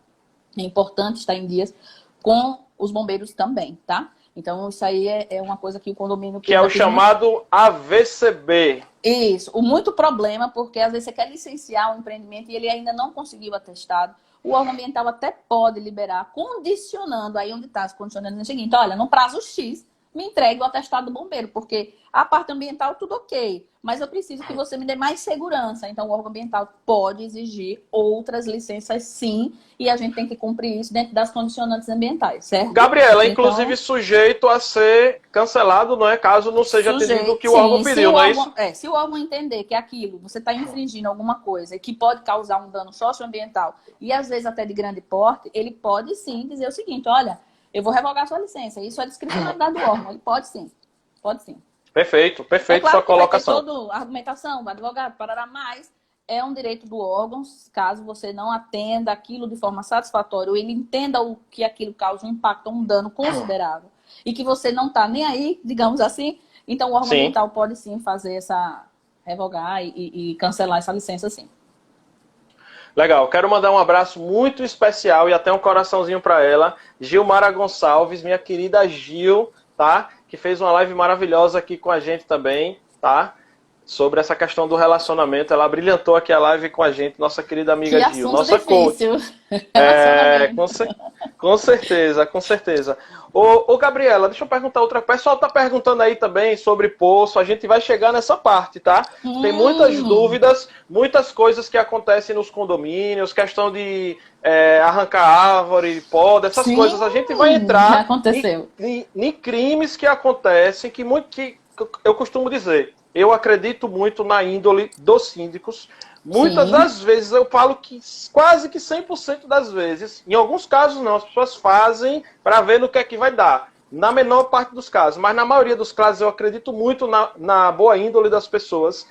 Speaker 2: É importante estar em dias com os bombeiros também, tá? Então, isso aí é uma coisa que o condomínio...
Speaker 1: Que é o chamado AVCB.
Speaker 2: Isso. O muito problema, porque às vezes você quer licenciar um empreendimento e ele ainda não conseguiu atestado. O órgão ambiental até pode liberar, condicionando, aí onde está se condicionando no seguinte, olha, no prazo X, me entregue o atestado do bombeiro, porque a parte ambiental tudo ok, mas eu preciso que você me dê mais segurança. Então, o órgão ambiental pode exigir outras licenças, sim, e a gente tem que cumprir isso dentro das condicionantes ambientais, certo?
Speaker 1: Gabriela, então, inclusive sujeito a ser cancelado, não é? Caso não seja atendido o que o órgão pediu, não é isso?
Speaker 2: Se o órgão entender que aquilo, você está infringindo alguma coisa e que pode causar um dano socioambiental e às vezes até de grande porte, ele pode sim dizer o seguinte, olha, eu vou revogar sua licença. Isso é discricionalidade do órgão. Ele pode sim. Pode sim.
Speaker 1: Perfeito,
Speaker 2: Claro
Speaker 1: sua colocação.
Speaker 2: Vai ter toda a argumentação, o advogado, parará, mais é um direito do órgão, caso você não atenda aquilo de forma satisfatória, ou ele entenda que aquilo causa um impacto, um dano considerável, e que você não está nem aí, digamos assim, então o órgão ambiental pode sim fazer revogar e cancelar essa licença sim.
Speaker 1: Legal, quero mandar um abraço muito especial e até um coraçãozinho para ela, Gilmara Gonçalves, minha querida Gil, tá? Que fez uma live maravilhosa aqui com a gente também, tá? Sobre essa questão do relacionamento. Ela brilhantou aqui a live com a gente, nossa querida amiga Gil, nossa coach. Com certeza, com certeza. Ô, Gabriela, deixa eu perguntar outra coisa. O pessoal tá perguntando aí também sobre poço. A gente vai chegar nessa parte, tá? Tem muitas dúvidas, muitas coisas que acontecem nos condomínios, questão de arrancar árvore, poda, essas coisas. A gente vai entrar em crimes que acontecem, que eu costumo dizer, eu acredito muito na índole dos síndicos. Muitas das vezes, eu falo que quase que 100% das vezes, em alguns casos não, as pessoas fazem para ver no que é que vai dar. Na menor parte dos casos, mas na maioria dos casos eu acredito muito na boa índole das pessoas.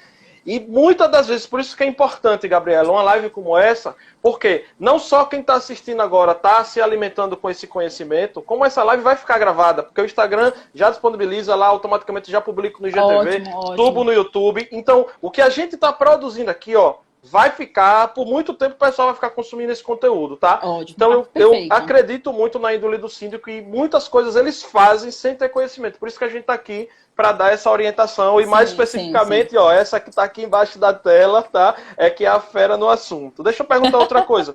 Speaker 1: E muitas das vezes, por isso que é importante, Gabriela, uma live como essa, porque não só quem está assistindo agora está se alimentando com esse conhecimento, como essa live vai ficar gravada, porque o Instagram já disponibiliza lá, automaticamente já publica no IGTV, subo no YouTube. Então, o que a gente está produzindo aqui, ó, vai ficar, por muito tempo o pessoal vai ficar consumindo esse conteúdo, tá?
Speaker 2: Ótimo,
Speaker 1: então eu acredito muito na índole do síndico e muitas coisas eles fazem sem ter conhecimento. Por isso que a gente está aqui para dar essa orientação e mais especificamente, ó, essa que está aqui embaixo da tela, tá? É que é a fera no assunto. Deixa eu perguntar outra coisa.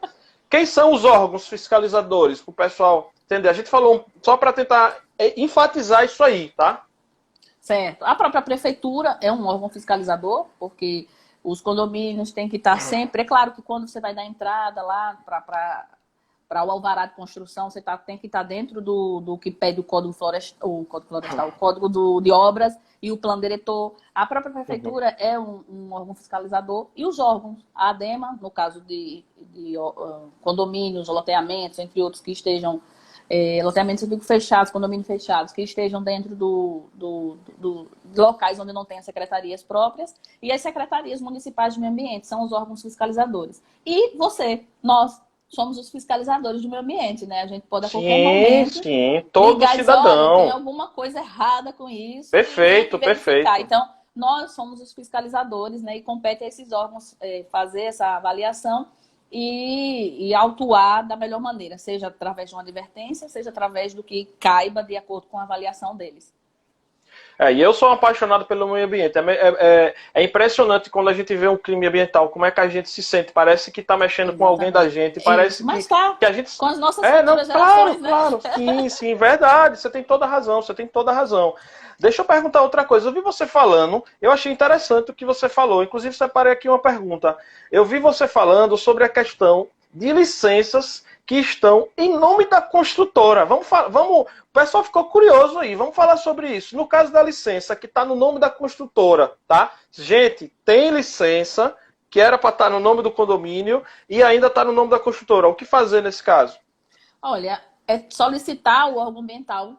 Speaker 1: Quem são os órgãos fiscalizadores? Para o pessoal entender. A gente falou só para tentar enfatizar isso aí, tá?
Speaker 2: Certo. A própria prefeitura é um órgão fiscalizador, porque os condomínios têm que estar sempre... É claro que quando você vai dar entrada lá para o alvará de construção, você tem que estar dentro do que pede o Código Florestal, o Código de Obras e o Plano Diretor. A própria prefeitura é um órgão fiscalizador e os órgãos, a ADEMA, no caso de condomínios, loteamentos, entre outros que estejam... loteamentos eu digo fechados, condomínios fechados, que estejam dentro de locais onde não tem as secretarias próprias, e as secretarias municipais de meio ambiente são os órgãos fiscalizadores. E nós somos os fiscalizadores do meio ambiente, né? A gente pode a qualquer momento...
Speaker 1: Sim, todo cidadão.
Speaker 2: Tem alguma coisa errada com isso.
Speaker 1: Perfeito, perfeito.
Speaker 2: Então, nós somos os fiscalizadores, né? E compete a esses órgãos fazer essa avaliação e autuar da melhor maneira, seja através de uma advertência, seja através do que caiba de acordo com a avaliação deles.
Speaker 1: E eu sou um apaixonado pelo meio ambiente. É impressionante quando a gente vê um crime ambiental, como é que a gente se sente. Parece que está mexendo com alguém da gente. Parece que a gente...
Speaker 2: com as nossas futuras gerações, né?
Speaker 1: Claro, sim, verdade. Você tem toda a razão, Deixa eu perguntar outra coisa. Eu vi você falando, eu achei interessante o que você falou. Inclusive, separei aqui uma pergunta. Eu vi você falando sobre a questão de licenças que estão em nome da construtora. O pessoal ficou curioso aí, vamos falar sobre isso. No caso da licença que está no nome da construtora, tá? Gente, tem licença que era para estar no nome do condomínio e ainda está no nome da construtora. O que fazer nesse caso?
Speaker 2: Olha, é solicitar o órgão ambiental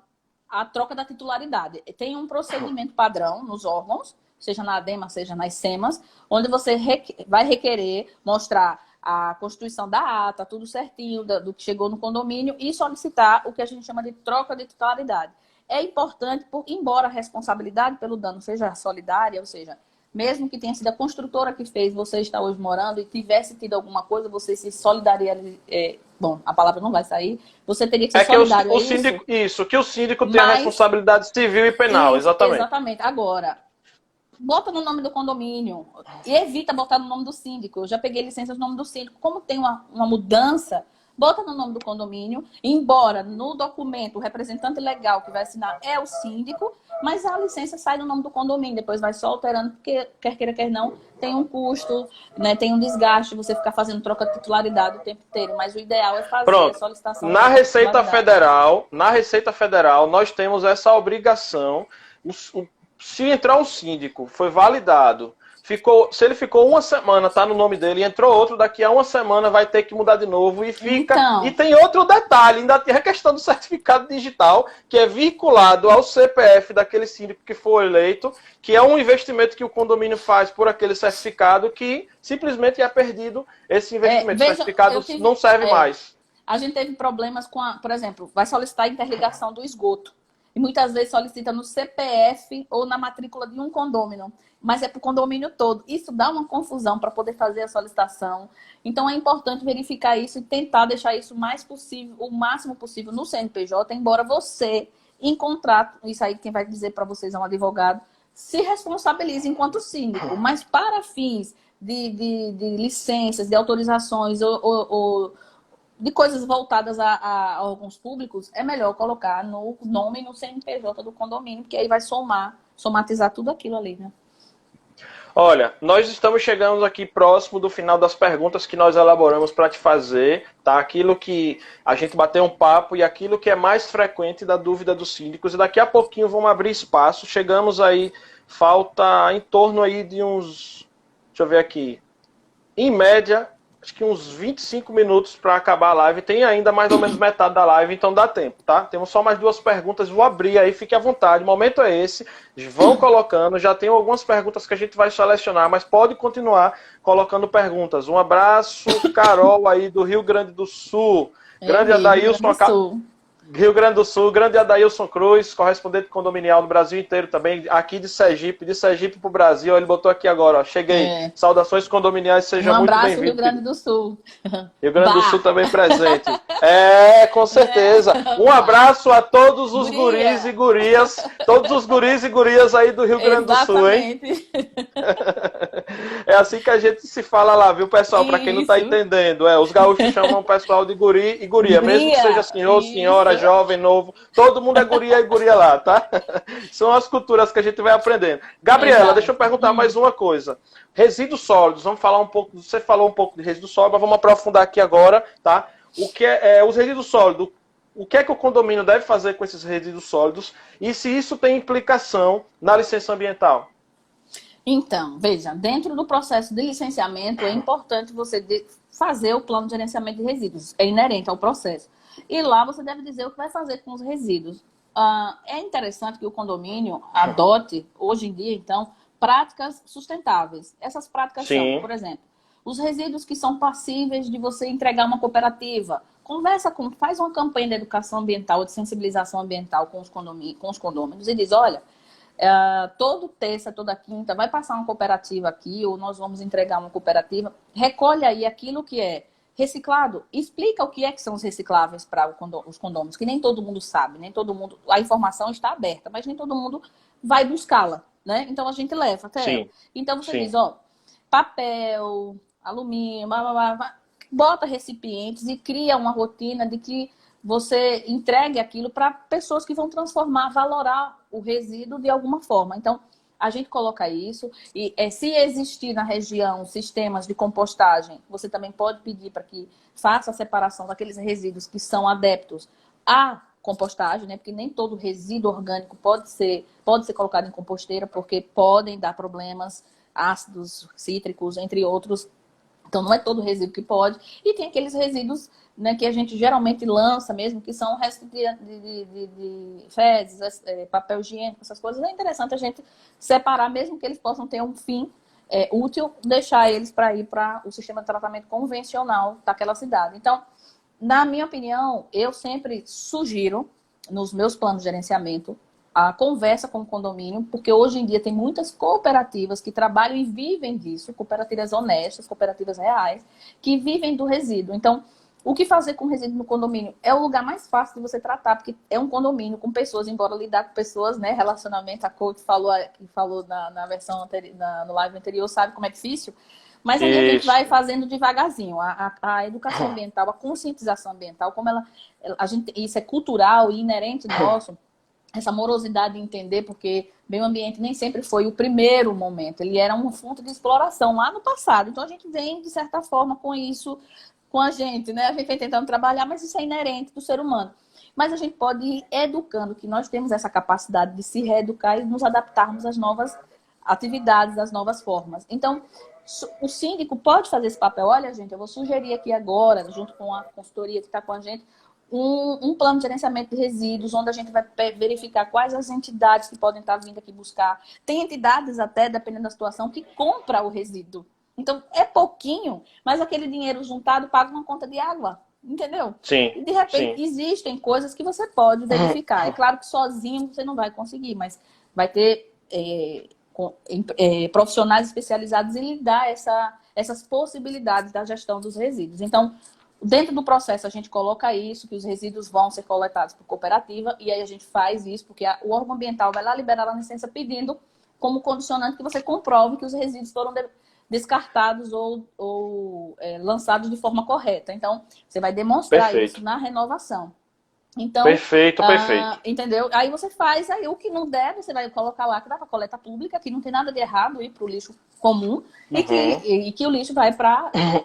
Speaker 2: a troca da titularidade. Tem um procedimento padrão nos órgãos, seja na ADEMA, seja nas SEMAS, onde você vai requerer mostrar a constituição da ata, tudo certinho, do que chegou no condomínio, e solicitar o que a gente chama de troca de titularidade. É importante, embora a responsabilidade pelo dano seja solidária, ou seja, mesmo que tenha sido a construtora que fez, você está hoje morando e tivesse tido alguma coisa, você se solidariza... bom, a palavra não vai sair, você teria que ser solidário.
Speaker 1: Que o síndico tem a responsabilidade civil e penal, exatamente.
Speaker 2: Exatamente. Agora... bota no nome do condomínio e evita botar no nome do síndico. Eu já peguei licença no nome do síndico. Como tem uma mudança, bota no nome do condomínio, embora no documento o representante legal que vai assinar é o síndico, mas a licença sai no nome do condomínio, depois vai só alterando, porque quer queira, quer não, tem um custo, né, tem um desgaste, você ficar fazendo troca de titularidade o tempo inteiro, mas o ideal é fazer a solicitação.
Speaker 1: Na Receita Federal, nós temos essa obrigação. Se entrar um síndico, foi validado, se ele ficou uma semana, tá no nome dele, entrou outro, daqui a uma semana vai ter que mudar de novo e fica... Então... E tem outro detalhe, ainda tem a questão do certificado digital, que é vinculado ao CPF daquele síndico que for eleito, que é um investimento que o condomínio faz por aquele certificado, que simplesmente é perdido esse investimento. O certificado não serve mais.
Speaker 2: A gente teve problemas com, por exemplo, vai solicitar a interligação do esgoto. E muitas vezes solicita no CPF ou na matrícula de um condômino, mas é para o condomínio todo. Isso dá uma confusão para poder fazer a solicitação. Então é importante verificar isso e tentar deixar isso o máximo possível no CNPJ, embora você, em contrato, isso aí quem vai dizer para vocês é um advogado, se responsabilize enquanto síndico, mas para fins de licenças, de autorizações ou de coisas voltadas a órgãos públicos, é melhor colocar no nome e no CNPJ do condomínio, porque aí vai somatizar tudo aquilo ali, né?
Speaker 1: Olha, nós estamos chegando aqui próximo do final das perguntas que nós elaboramos para te fazer, tá? Aquilo que a gente bateu um papo e aquilo que é mais frequente da dúvida dos síndicos. E daqui a pouquinho vamos abrir espaço. Chegamos aí, falta em torno aí de uns... Deixa eu ver aqui. Em média... acho que uns 25 minutos para acabar a live. Tem ainda mais ou menos metade da live, então dá tempo, tá? Temos só mais 2 perguntas. Vou abrir aí, fique à vontade. O momento é esse. Vão colocando. Já tem algumas perguntas que a gente vai selecionar, mas pode continuar colocando perguntas. Um abraço, Carol aí do Rio Grande do Sul. Grande Adailson. Rio Grande do Sul, grande Adailson Cruz, correspondente condominial no Brasil inteiro também, aqui de Sergipe para o Brasil, ele botou aqui agora, ó, cheguei, saudações condominiais, seja muito bem-vindo.
Speaker 2: Um abraço, Rio Grande do Sul.
Speaker 1: Rio Grande do Sul também presente. Com certeza. Um abraço a todos os guris e gurias, todos os guris e gurias aí do Rio Grande do Sul, hein? É assim que a gente se fala lá, viu, pessoal? Para quem não está entendendo, os gaúchos chamam o pessoal de guri e guria, mesmo que seja senhor, senhora, jovem, novo, todo mundo é guria e guria lá, tá? São as culturas que a gente vai aprendendo. Gabriela, deixa eu perguntar mais uma coisa. Resíduos sólidos, vamos falar um pouco, você falou um pouco de resíduos sólidos, mas vamos aprofundar aqui agora, tá? O que os resíduos sólidos, o que é que o condomínio deve fazer com esses resíduos sólidos e se isso tem implicação na licença ambiental?
Speaker 2: Então, veja, dentro do processo de licenciamento é importante você fazer o plano de gerenciamento de resíduos, é inerente ao processo. E lá você deve dizer o que vai fazer com os resíduos. É interessante que o condomínio adote, hoje em dia, então, práticas sustentáveis. Essas práticas são, por exemplo, os resíduos que são passíveis de você entregar uma cooperativa. Faz uma campanha de educação ambiental, de sensibilização ambiental com os condôminos e diz, olha, todo terça, toda quinta, vai passar uma cooperativa aqui, ou nós vamos entregar uma cooperativa, recolhe aí aquilo que é reciclado, explica o que é que são os recicláveis para os condôminos, que nem todo mundo sabe, nem todo mundo, a informação está aberta, mas nem todo mundo vai buscá-la, né? Então a gente leva até ela. Então você diz, papel, alumínio, bota recipientes e cria uma rotina de que você entregue aquilo para pessoas que vão transformar, valorar o resíduo de alguma forma. Então, a gente coloca isso e se existir na região sistemas de compostagem, você também pode pedir para que faça a separação daqueles resíduos que são adeptos à compostagem, né? Porque nem todo resíduo orgânico pode ser colocado em composteira, porque podem dar problemas, ácidos cítricos, entre outros. Então, não é todo resíduo que pode. E tem aqueles resíduos, né, que a gente geralmente lança mesmo, que são restos de fezes, papel higiênico, essas coisas. É interessante a gente separar, mesmo que eles possam ter um fim útil, deixar eles para ir para o sistema de tratamento convencional daquela cidade. Então, na minha opinião, eu sempre sugiro, nos meus planos de gerenciamento, a conversa com o condomínio, porque hoje em dia tem muitas cooperativas que trabalham e vivem disso, cooperativas honestas, cooperativas reais, que vivem do resíduo. Então, o que fazer com resíduo no condomínio? É o lugar mais fácil de você tratar, porque é um condomínio com pessoas, embora lidar com pessoas, né? Relacionamento, a coach falou na versão anterior, no live anterior, sabe como é difícil? Mas aí a gente vai fazendo devagarzinho. A educação ambiental, a conscientização ambiental, como isso é cultural e inerente nosso, essa morosidade de entender, porque meio ambiente nem sempre foi o primeiro momento, ele era um fonte de exploração lá no passado. Então a gente vem, de certa forma, com isso, com a gente, né? A gente vem tentando trabalhar, mas isso é inerente do ser humano. Mas a gente pode ir educando, que nós temos essa capacidade de se reeducar e nos adaptarmos às novas atividades, às novas formas. Então, o síndico pode fazer esse papel. Olha, gente, eu vou sugerir aqui agora, junto com a consultoria que está com a gente, um plano de gerenciamento de resíduos, onde a gente vai verificar quais as entidades que podem estar vindo aqui buscar. Tem entidades até, dependendo da situação, que compra o resíduo. Então, é pouquinho, mas aquele dinheiro juntado paga uma conta de água, entendeu?
Speaker 1: Sim.
Speaker 2: E, de repente, existem coisas que você pode verificar. É claro que sozinho você não vai conseguir, mas vai ter profissionais especializados em lhe dar essas possibilidades da gestão dos resíduos. Então, dentro do processo, a gente coloca isso, que os resíduos vão ser coletados por cooperativa, e aí a gente faz isso, porque o órgão ambiental vai lá liberar a licença pedindo como condicionante que você comprove que os resíduos foram descartados ou lançados de forma correta. Então, você vai demonstrar isso na renovação. Então, perfeito. Entendeu? Aí você faz, aí o que não der, você vai colocar lá que dá para coleta pública, que não tem nada de errado ir para o lixo comum, e que o lixo vai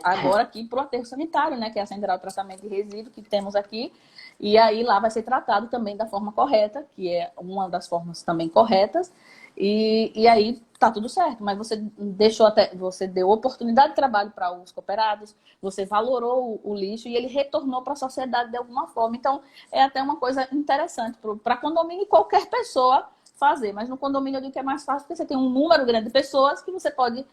Speaker 2: agora aqui para o aterro sanitário, né? Que é a Central de Tratamento de Resíduo que temos aqui. E aí lá vai ser tratado também da forma correta, que é uma das formas também corretas. E aí tá tudo certo, mas você deu oportunidade de trabalho para os cooperados, você valorou o lixo e ele retornou para a sociedade de alguma forma. Então, é até uma coisa interessante para condomínio e qualquer pessoa fazer. Mas no condomínio eu digo que é mais fácil porque você tem um número grande de pessoas que você pode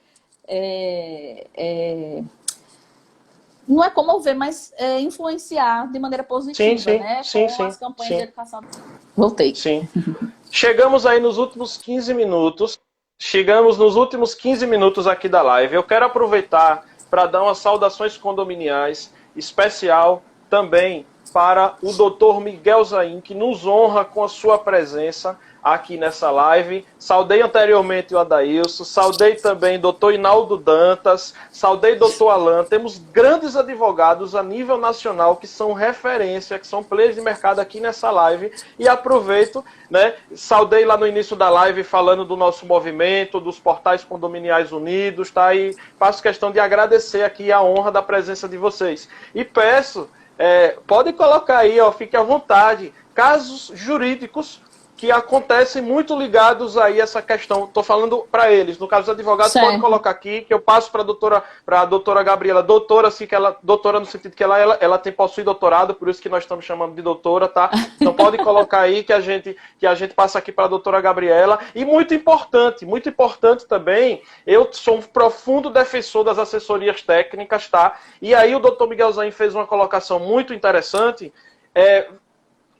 Speaker 2: não é comover, mas influenciar de maneira positiva, né? Com as campanhas de educação. Voltei.
Speaker 1: Sim. Chegamos aí nos últimos 15 minutos. Chegamos nos últimos 15 minutos aqui da live. Eu quero aproveitar para dar umas saudações condominiais, especial também para o Dr. Miguel Zain, que nos honra com a sua presença aqui nessa live. Saudei anteriormente o Adailson, saudei também o Dr. Inaldo Dantas, saudei o Dr. Alan. Temos grandes advogados a nível nacional que são referência, que são players de mercado aqui nessa live. E aproveito, né? Saudei lá no início da live falando do nosso movimento, dos portais condominiais unidos, tá? E faço questão de agradecer aqui a honra da presença de vocês. E peço, pode colocar aí, ó, fique à vontade, casos jurídicos que acontecem muito ligados aí a essa questão. Estou falando para eles. No caso dos advogados, pode colocar aqui, que eu passo para a doutora Gabriela. Doutora, assim, doutora no sentido que ela possui doutorado, por isso que nós estamos chamando de doutora, tá? Então pode colocar aí que a gente passa aqui para a doutora Gabriela. E muito importante também, eu sou um profundo defensor das assessorias técnicas, tá? E aí o doutor Miguel Zain fez uma colocação muito interessante.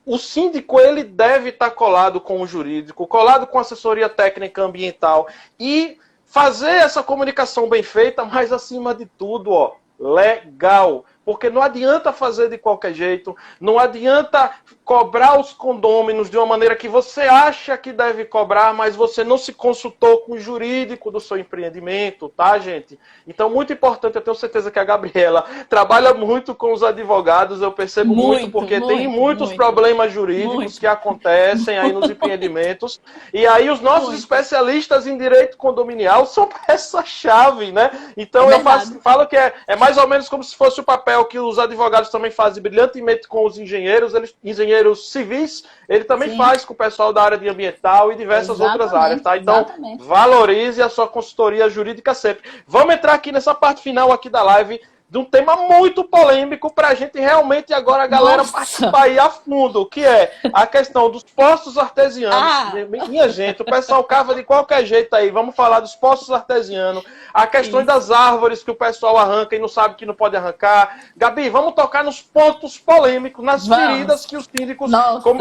Speaker 1: O síndico ele deve estar colado com o jurídico, colado com a assessoria técnica ambiental e fazer essa comunicação bem feita, mas acima de tudo, ó, legal. Porque não adianta fazer de qualquer jeito, não adianta cobrar os condôminos de uma maneira que você acha que deve cobrar, mas você não se consultou com o jurídico do seu empreendimento, tá, gente? Então, muito importante, eu tenho certeza que a Gabriela trabalha muito com os advogados, eu percebo muito porque tem muitos problemas jurídicos que acontecem aí nos empreendimentos, e aí os nossos especialistas em direito condominial são peça-chave, né? Então, eu falo que é mais ou menos como se fosse o papel que os advogados também fazem brilhantemente com os engenheiros, engenheiros civis, ele também faz com o pessoal da área de ambiental e diversas outras áreas, tá? Então, valorize a sua consultoria jurídica sempre. Vamos entrar aqui nessa parte final aqui da live de um tema muito polêmico para a gente realmente agora, a galera, participar aí a fundo, que é a questão dos poços artesianos. Minha gente, o pessoal cava de qualquer jeito aí. Vamos falar dos poços artesianos, a questão das árvores que o pessoal arranca e não sabe que não pode arrancar. Gabi, vamos tocar nos pontos polêmicos, nas feridas que os síndicos...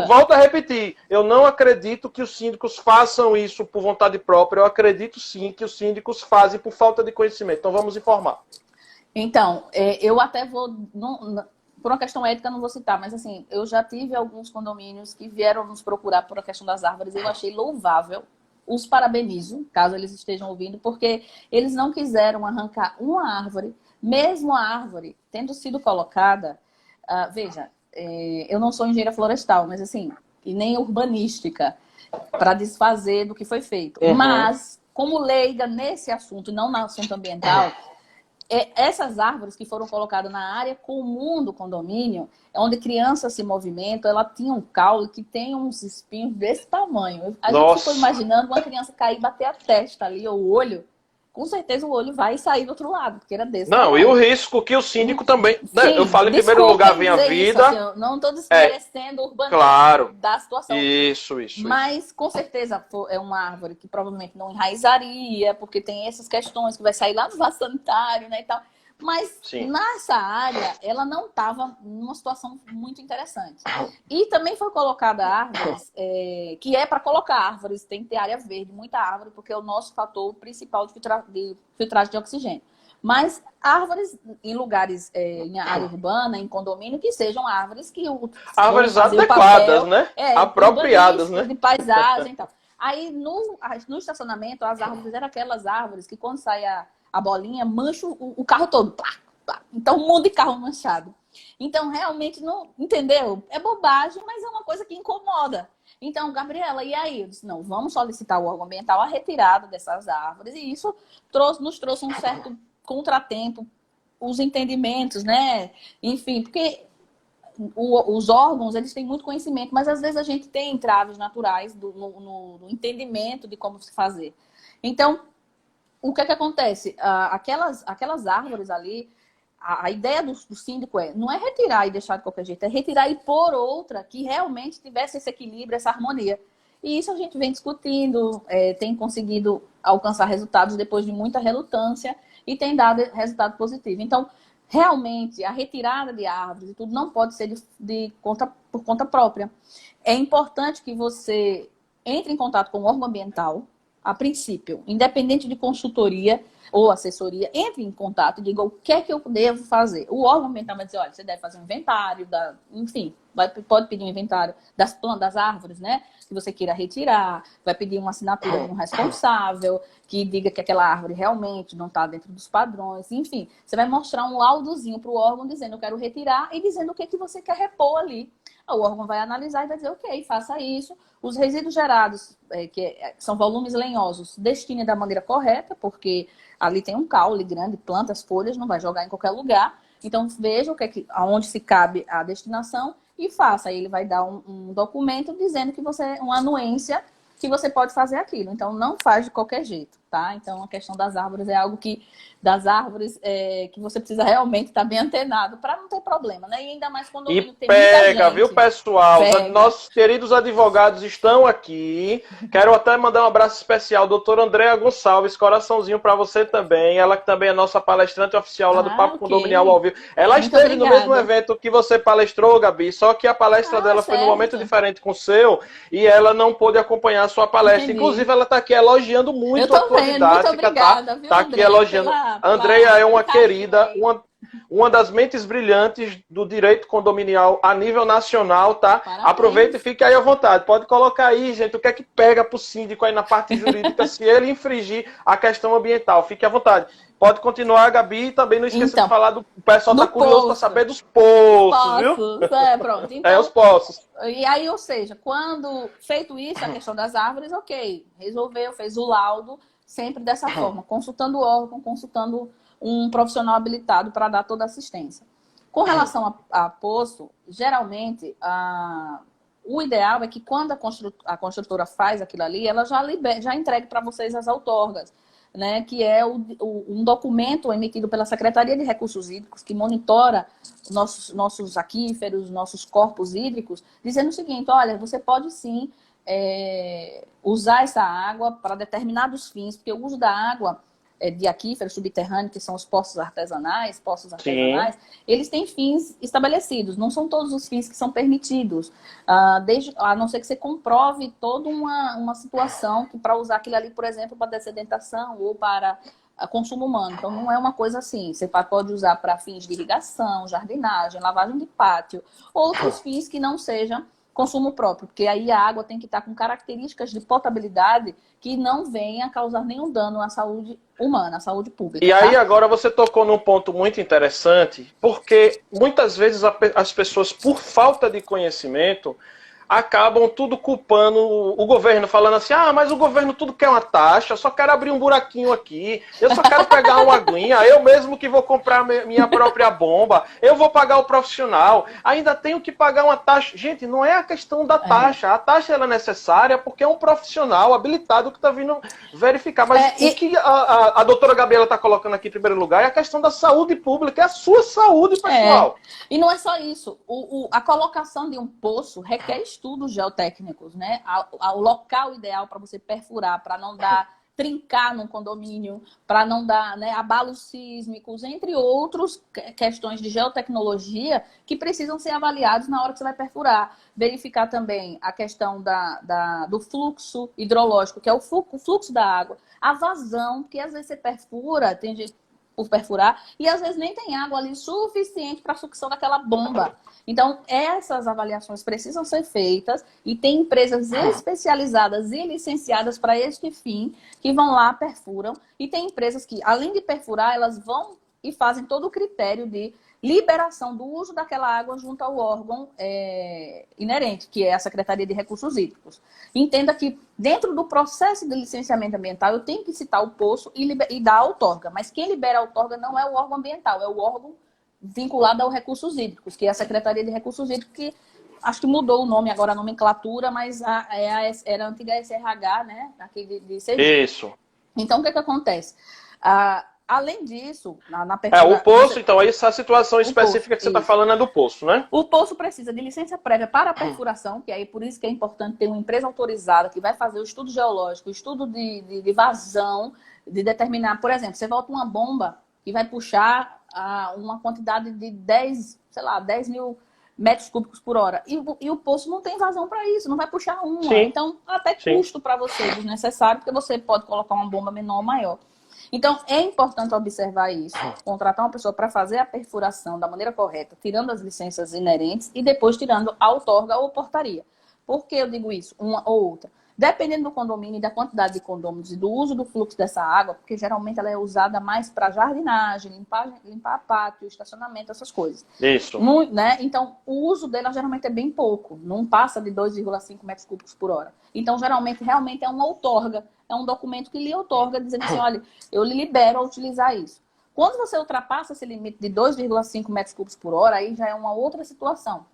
Speaker 1: Volto a repetir, eu não acredito que os síndicos façam isso por vontade própria, eu acredito sim que os síndicos fazem por falta de conhecimento. Então vamos informar.
Speaker 2: Então, eu até vou... por uma questão ética, não vou citar, mas assim, eu já tive alguns condomínios que vieram nos procurar por a questão das árvores. Eu achei louvável. Os parabenizo, caso eles estejam ouvindo, porque eles não quiseram arrancar uma árvore, mesmo a árvore tendo sido colocada... veja, eu não sou engenheira florestal, mas assim, e nem urbanística, para desfazer do que foi feito. Mas, como leiga nesse assunto, não no assunto ambiental... essas árvores que foram colocadas na área comum do condomínio, onde crianças se movimentam, ela tinha um caule que tem uns espinhos desse tamanho. A gente ficou imaginando uma criança cair e bater a testa ali, ou o olho. Com certeza o olho vai sair do outro lado, porque era desse.
Speaker 1: Não, e o risco que o síndico também... Sim, eu falo em primeiro lugar, vem a vida...
Speaker 2: Isso, assim, não estou desmerecendo o urbanismo da situação.
Speaker 1: Isso.
Speaker 2: Mas, com certeza, é uma árvore que provavelmente não enraizaria, porque tem essas questões que vai sair lá no vaso sanitário, né, e tal. Mas, nessa área, ela não estava numa situação muito interessante. E também foi colocada árvores, que é para colocar árvores, tem que ter área verde, muita árvore, porque é o nosso fator principal de filtragem de oxigênio. Mas árvores em lugares, em área urbana, em condomínio, que sejam árvores que...
Speaker 1: árvores adequadas, né? Apropriadas, né?
Speaker 2: De paisagem e tal. Aí, no estacionamento, as árvores eram aquelas árvores que quando sai a bolinha, mancha o carro todo. Plá, plá. Então, um monte de carro manchado. Então, realmente, não entendeu? É bobagem, mas é uma coisa que incomoda. Então, Gabriela, e aí? Eu disse, não, vamos solicitar o órgão ambiental a retirada dessas árvores. E isso nos trouxe um certo contratempo, os entendimentos, né? Enfim, porque os órgãos, eles têm muito conhecimento, mas às vezes a gente tem entraves naturais no entendimento de como se fazer. Então, o que é que acontece? Aquelas árvores ali, a ideia do síndico não é retirar e deixar de qualquer jeito, é retirar e pôr outra que realmente tivesse esse equilíbrio, essa harmonia. E isso a gente vem discutindo, tem conseguido alcançar resultados depois de muita relutância e tem dado resultado positivo. Então, realmente, a retirada de árvores e tudo não pode ser por conta própria. É importante que você entre em contato com o órgão ambiental, a princípio, independente de consultoria ou assessoria, entre em contato e diga o que é que eu devo fazer. O órgão ambiental vai dizer, olha, você deve fazer um inventário, enfim, pode pedir um inventário das plantas, das árvores, né? Que você queira retirar, vai pedir uma assinatura de um responsável que diga que aquela árvore realmente não está dentro dos padrões, enfim. Você vai mostrar um laudozinho para o órgão dizendo eu quero retirar e dizendo o que você quer repor ali. O órgão vai analisar e vai dizer, ok, faça isso. Os resíduos gerados, que são volumes lenhosos, destine da maneira correta, porque ali tem um caule grande, plantas, folhas, não vai jogar em qualquer lugar. Então, veja aonde se cabe a destinação e faça. Aí ele vai dar um documento dizendo que uma anuência que você pode fazer aquilo. Então, não faz de qualquer jeito, tá? Então, a questão das árvores é algo que você precisa realmente estar bem antenado para não ter problema, né? E ainda mais quando tem muita gente.
Speaker 1: Viu, pessoal?
Speaker 2: Pega.
Speaker 1: Nossos queridos advogados estão aqui. Quero até mandar um abraço especial, doutora Andréa Gonçalves, coraçãozinho para você também. Ela que também é nossa palestrante oficial lá do Papo Condominial ao vivo. Ela
Speaker 2: Muito
Speaker 1: esteve
Speaker 2: obrigada.
Speaker 1: no mesmo evento que você palestrou, Gabi, só que a palestra dela foi num momento diferente com o seu e ela não pôde acompanhar a sua palestra.
Speaker 2: Entendi.
Speaker 1: Inclusive, ela está aqui elogiando muito a tua didática.
Speaker 2: Muito obrigada, viu,
Speaker 1: tá aqui elogiando. A Andréa é uma querida, uma das mentes brilhantes do direito condominial a nível nacional, tá?
Speaker 2: Parabéns.
Speaker 1: Aproveita e fique aí à vontade. Pode colocar aí, gente, o que é que pega pro síndico aí na parte jurídica se ele infringir a questão ambiental. Fique à vontade. Pode continuar, Gabi, e também não esqueça de falar o pessoal tá curioso para saber dos poços, viu?
Speaker 2: Pronto. Então,
Speaker 1: os poços.
Speaker 2: E aí, ou seja, quando feito isso, a questão das árvores, ok, resolveu, fez o laudo, sempre dessa forma, consultando o órgão, consultando um profissional habilitado para dar toda a assistência. Com relação a poço, geralmente, o ideal é que quando a construtora faz aquilo ali, ela já entregue para vocês as outorgas, né, que é um documento emitido pela Secretaria de Recursos Hídricos, que monitora nossos aquíferos, nossos corpos hídricos, dizendo o seguinte, olha, você pode sim usar essa água para determinados fins, porque o uso da água de aquíferos subterrâneos, que são os poços artesanais, eles têm fins estabelecidos, não são todos os fins que são permitidos, a não ser que você comprove toda uma situação que para usar aquilo ali, por exemplo, para dessedentação ou para consumo humano. Então, não é uma coisa assim. Você pode usar para fins de irrigação, jardinagem, lavagem de pátio, outros fins que não sejam consumo próprio, porque aí a água tem que estar com características de potabilidade que não venha a causar nenhum dano à saúde humana, à saúde pública.
Speaker 1: E aí agora você tocou num ponto muito interessante, porque muitas vezes as pessoas, por falta de conhecimento, acabam tudo culpando o governo, falando assim, mas o governo tudo quer uma taxa, eu só quero abrir um buraquinho aqui, eu só quero pegar uma aguinha, eu mesmo que vou comprar minha própria bomba, eu vou pagar o profissional, ainda tenho que pagar uma taxa. Gente, não é a questão da taxa, a taxa ela é necessária porque é um profissional habilitado que está vindo verificar, mas o que a doutora Gabriela está colocando aqui em primeiro lugar é a questão da saúde pública, é a sua saúde, pessoal.
Speaker 2: E não é só isso, a colocação de um poço requer estudos geotécnicos, né? O local ideal para você perfurar, para não trincar num condomínio, para não dar, né, abalos sísmicos, entre outras questões de geotecnologia que precisam ser avaliados na hora que você vai perfurar. Verificar também a questão do fluxo hidrológico, que é o fluxo da água, a vazão, porque às vezes você perfura, tem gente por perfurar, e às vezes nem tem água ali suficiente para a sucção daquela bomba. Então, essas avaliações precisam ser feitas e tem empresas especializadas e licenciadas para este fim que vão lá, perfuram. E tem empresas que, além de perfurar, elas vão e fazem todo o critério de liberação do uso daquela água junto ao órgão inerente, que é a Secretaria de Recursos Hídricos. Entenda que dentro do processo de licenciamento ambiental eu tenho que citar o poço e dar a outorga, mas quem libera a outorga não é o órgão ambiental, é o órgão vinculada ao Recursos Hídricos, que é a Secretaria de Recursos Hídricos, que acho que mudou o nome agora, a nomenclatura, mas era a antiga SRH, né? Aqui de Sergipe.
Speaker 1: Isso.
Speaker 2: Então, o que acontece? Além disso, na
Speaker 1: o poço, então, essa situação específica que você está falando é do poço, né?
Speaker 2: O poço precisa de licença prévia para a perfuração, que aí por isso que é importante ter uma empresa autorizada que vai fazer o estudo geológico, o estudo de vazão, de determinar, por exemplo, você volta uma bomba que vai puxar uma quantidade de 10 mil metros cúbicos por hora. E o poço não tem vazão para isso, não vai puxar uma.
Speaker 1: Sim.
Speaker 2: Então, até custo para você desnecessário, porque você pode colocar uma bomba menor ou maior. Então, é importante observar isso, contratar uma pessoa para fazer a perfuração da maneira correta, tirando as licenças inerentes e depois tirando a outorga ou portaria. Por que eu digo isso? Uma ou outra. Dependendo do condomínio e da quantidade de condôminos e do uso do fluxo dessa água, porque geralmente ela é usada mais para jardinagem, limpar pátio, estacionamento, essas coisas.
Speaker 1: Isso.
Speaker 2: Né? Então, o uso dela geralmente é bem pouco, não passa de 2,5 metros cúbicos por hora. Então, geralmente, realmente é uma outorga, é um documento que lhe outorga, dizendo assim, olha, eu lhe libero a utilizar isso. Quando você ultrapassa esse limite de 2,5 metros cúbicos por hora, aí já é uma outra situação.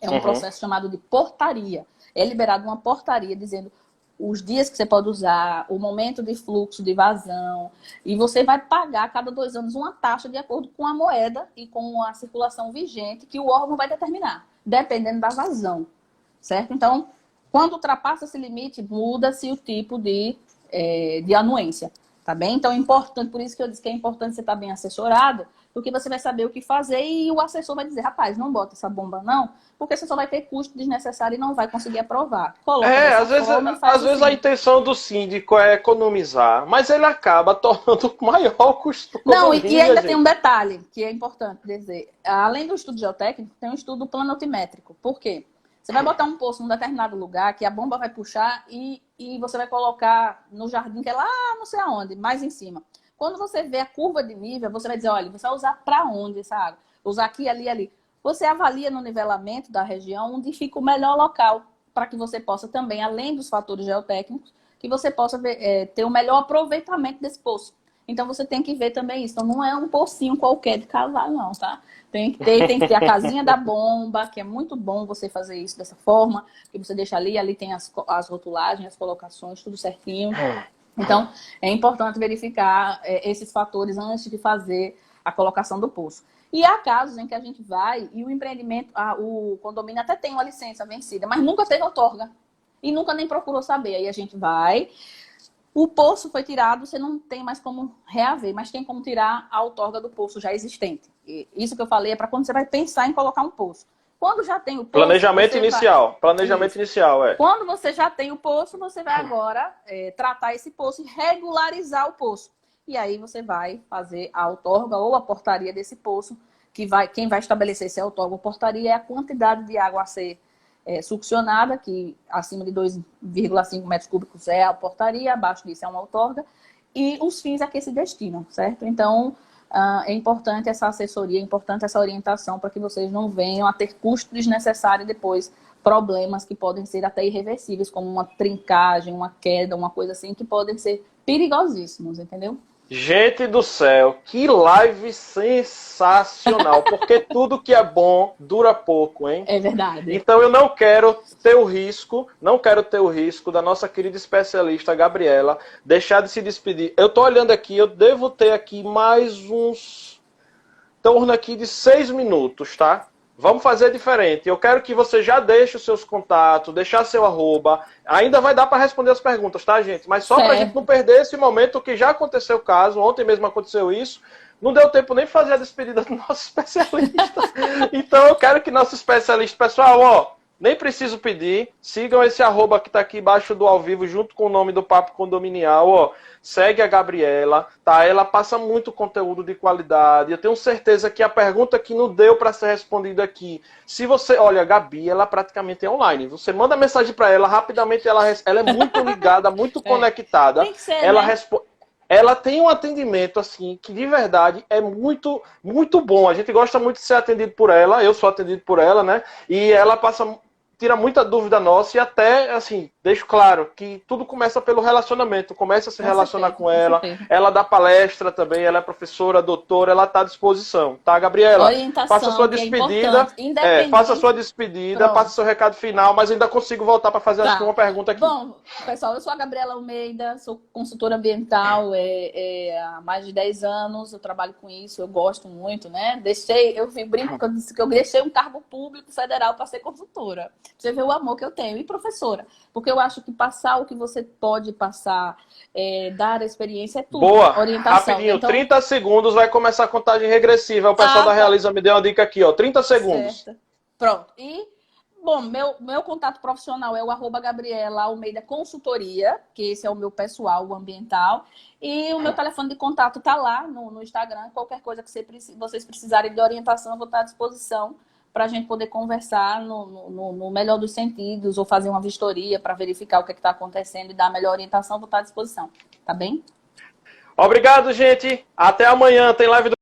Speaker 2: É um processo chamado de portaria. É liberado uma portaria dizendo os dias que você pode usar, o momento de fluxo, de vazão, e você vai pagar a cada 2 anos uma taxa de acordo com a moeda e com a circulação vigente que o órgão vai determinar, dependendo da vazão, certo? Então, quando ultrapassa esse limite, muda-se o tipo de anuência, tá bem? Então, é importante, por isso que eu disse que é importante você estar bem assessorado, porque você vai saber o que fazer e o assessor vai dizer, rapaz, não bota essa bomba não, porque você só vai ter custo desnecessário e não vai conseguir aprovar.
Speaker 1: Às vezes a intenção do síndico é economizar, mas ele acaba tornando maior o custo.
Speaker 2: Não, e ainda tem um detalhe que é importante dizer. Além do estudo geotécnico, tem um estudo planotimétrico. Por quê? Você vai botar um poço num determinado lugar que a bomba vai puxar e você vai colocar no jardim, que é lá não sei aonde, mais em cima. Quando você vê a curva de nível, você vai dizer, olha, você vai usar para onde essa água? Usar aqui, ali, ali. Você avalia no nivelamento da região onde fica o melhor local para que você possa também, além dos fatores geotécnicos, que você possa ter o melhor aproveitamento desse poço. Então, você tem que ver também isso. Então, não é um pocinho qualquer de casal, não, tá? Tem que ter a casinha da bomba, que é muito bom você fazer isso dessa forma, que você deixa ali tem as rotulagens, as colocações, tudo certinho. Então, é importante verificar esses fatores antes de fazer a colocação do poço. E há casos em que a gente vai e o empreendimento, o condomínio até tem uma licença vencida, mas nunca teve outorga e nunca nem procurou saber. Aí a gente vai, o poço foi tirado, você não tem mais como reaver, mas tem como tirar a outorga do poço já existente. E isso que eu falei é para quando você vai pensar em colocar um poço. Quando já tem o poço...
Speaker 1: Planejamento inicial.
Speaker 2: Quando você já tem o poço, você vai agora tratar esse poço e regularizar o poço. E aí você vai fazer a outorga ou a portaria desse poço, quem vai estabelecer se é outorga ou portaria é a quantidade de água a ser succionada, que acima de 2,5 metros cúbicos é a portaria, abaixo disso é uma outorga, e os fins a que se destinam, certo? Então, é importante essa assessoria, é importante essa orientação para que vocês não venham a ter custo desnecessário e depois problemas que podem ser até irreversíveis, como uma trincagem, uma queda, uma coisa assim, que podem ser perigosíssimos, entendeu?
Speaker 1: Gente do céu, que live sensacional, porque tudo que é bom dura pouco, hein?
Speaker 2: É verdade.
Speaker 1: Então eu não quero ter o risco da nossa querida especialista Gabriela deixar de se despedir. Eu tô olhando aqui, eu devo ter aqui mais uns torno aqui de 6 minutos, tá? Vamos fazer diferente. Eu quero que você já deixe os seus contatos, deixar seu @. Ainda vai dar para responder as perguntas, tá, gente? Mas só para a gente não perder esse momento que já aconteceu o caso. Ontem mesmo aconteceu isso. Não deu tempo nem fazer a despedida do nosso especialista. Então eu quero que nosso especialista... Pessoal, ó, nem preciso pedir. Sigam esse @ que está aqui embaixo do ao vivo, junto com o nome do Papo Condominial, ó. Segue a Gabriela, tá? Ela passa muito conteúdo de qualidade. Eu tenho certeza que a pergunta que não deu para ser respondida aqui, se você... Olha, a Gabi, ela praticamente é online. Você manda mensagem para ela, rapidamente ela é muito ligada, muito conectada.
Speaker 2: Tem que ser,
Speaker 1: ela
Speaker 2: né?
Speaker 1: responde... Ela tem um atendimento, assim, que de verdade é muito, muito bom. A gente gosta muito de ser atendido por ela, eu sou atendido por ela, né? E ela tira muita dúvida nossa e até, assim, deixo claro que tudo começa pelo relacionamento. Comece a se relacionar com ela. Ela dá palestra também, ela é professora, doutora, ela está à disposição. Tá, Gabriela?
Speaker 2: Orientação,
Speaker 1: faça a sua despedida. Faça a sua despedida, passe seu recado final, mas ainda consigo voltar para fazer acho que uma pergunta aqui.
Speaker 2: Bom, pessoal, eu sou a Gabriela Almeida, sou consultora ambiental há mais de 10 anos, eu trabalho com isso, eu gosto muito, né? Eu brinco que eu disse que eu deixei um cargo público federal para ser consultora. Você vê o amor que eu tenho. E professora, porque eu acho que passar o que você pode passar, dar a experiência é tudo.
Speaker 1: Boa,
Speaker 2: orientação.
Speaker 1: Rapidinho, então... 30 segundos vai começar a contagem regressiva. O pessoal da Realiza me deu uma dica aqui, ó, 30 segundos.
Speaker 2: Certo. Pronto. E, bom, meu contato profissional é o @Gabriela Almeida Consultoria, que esse é o meu pessoal, o ambiental. E o meu telefone de contato tá lá no Instagram. Qualquer coisa que vocês precisarem de orientação, eu vou estar à disposição para a gente poder conversar no melhor dos sentidos ou fazer uma vistoria para verificar o que está acontecendo e dar a melhor orientação, vou estar à disposição. Tá bem?
Speaker 1: Obrigado, gente. Até amanhã. Tem live do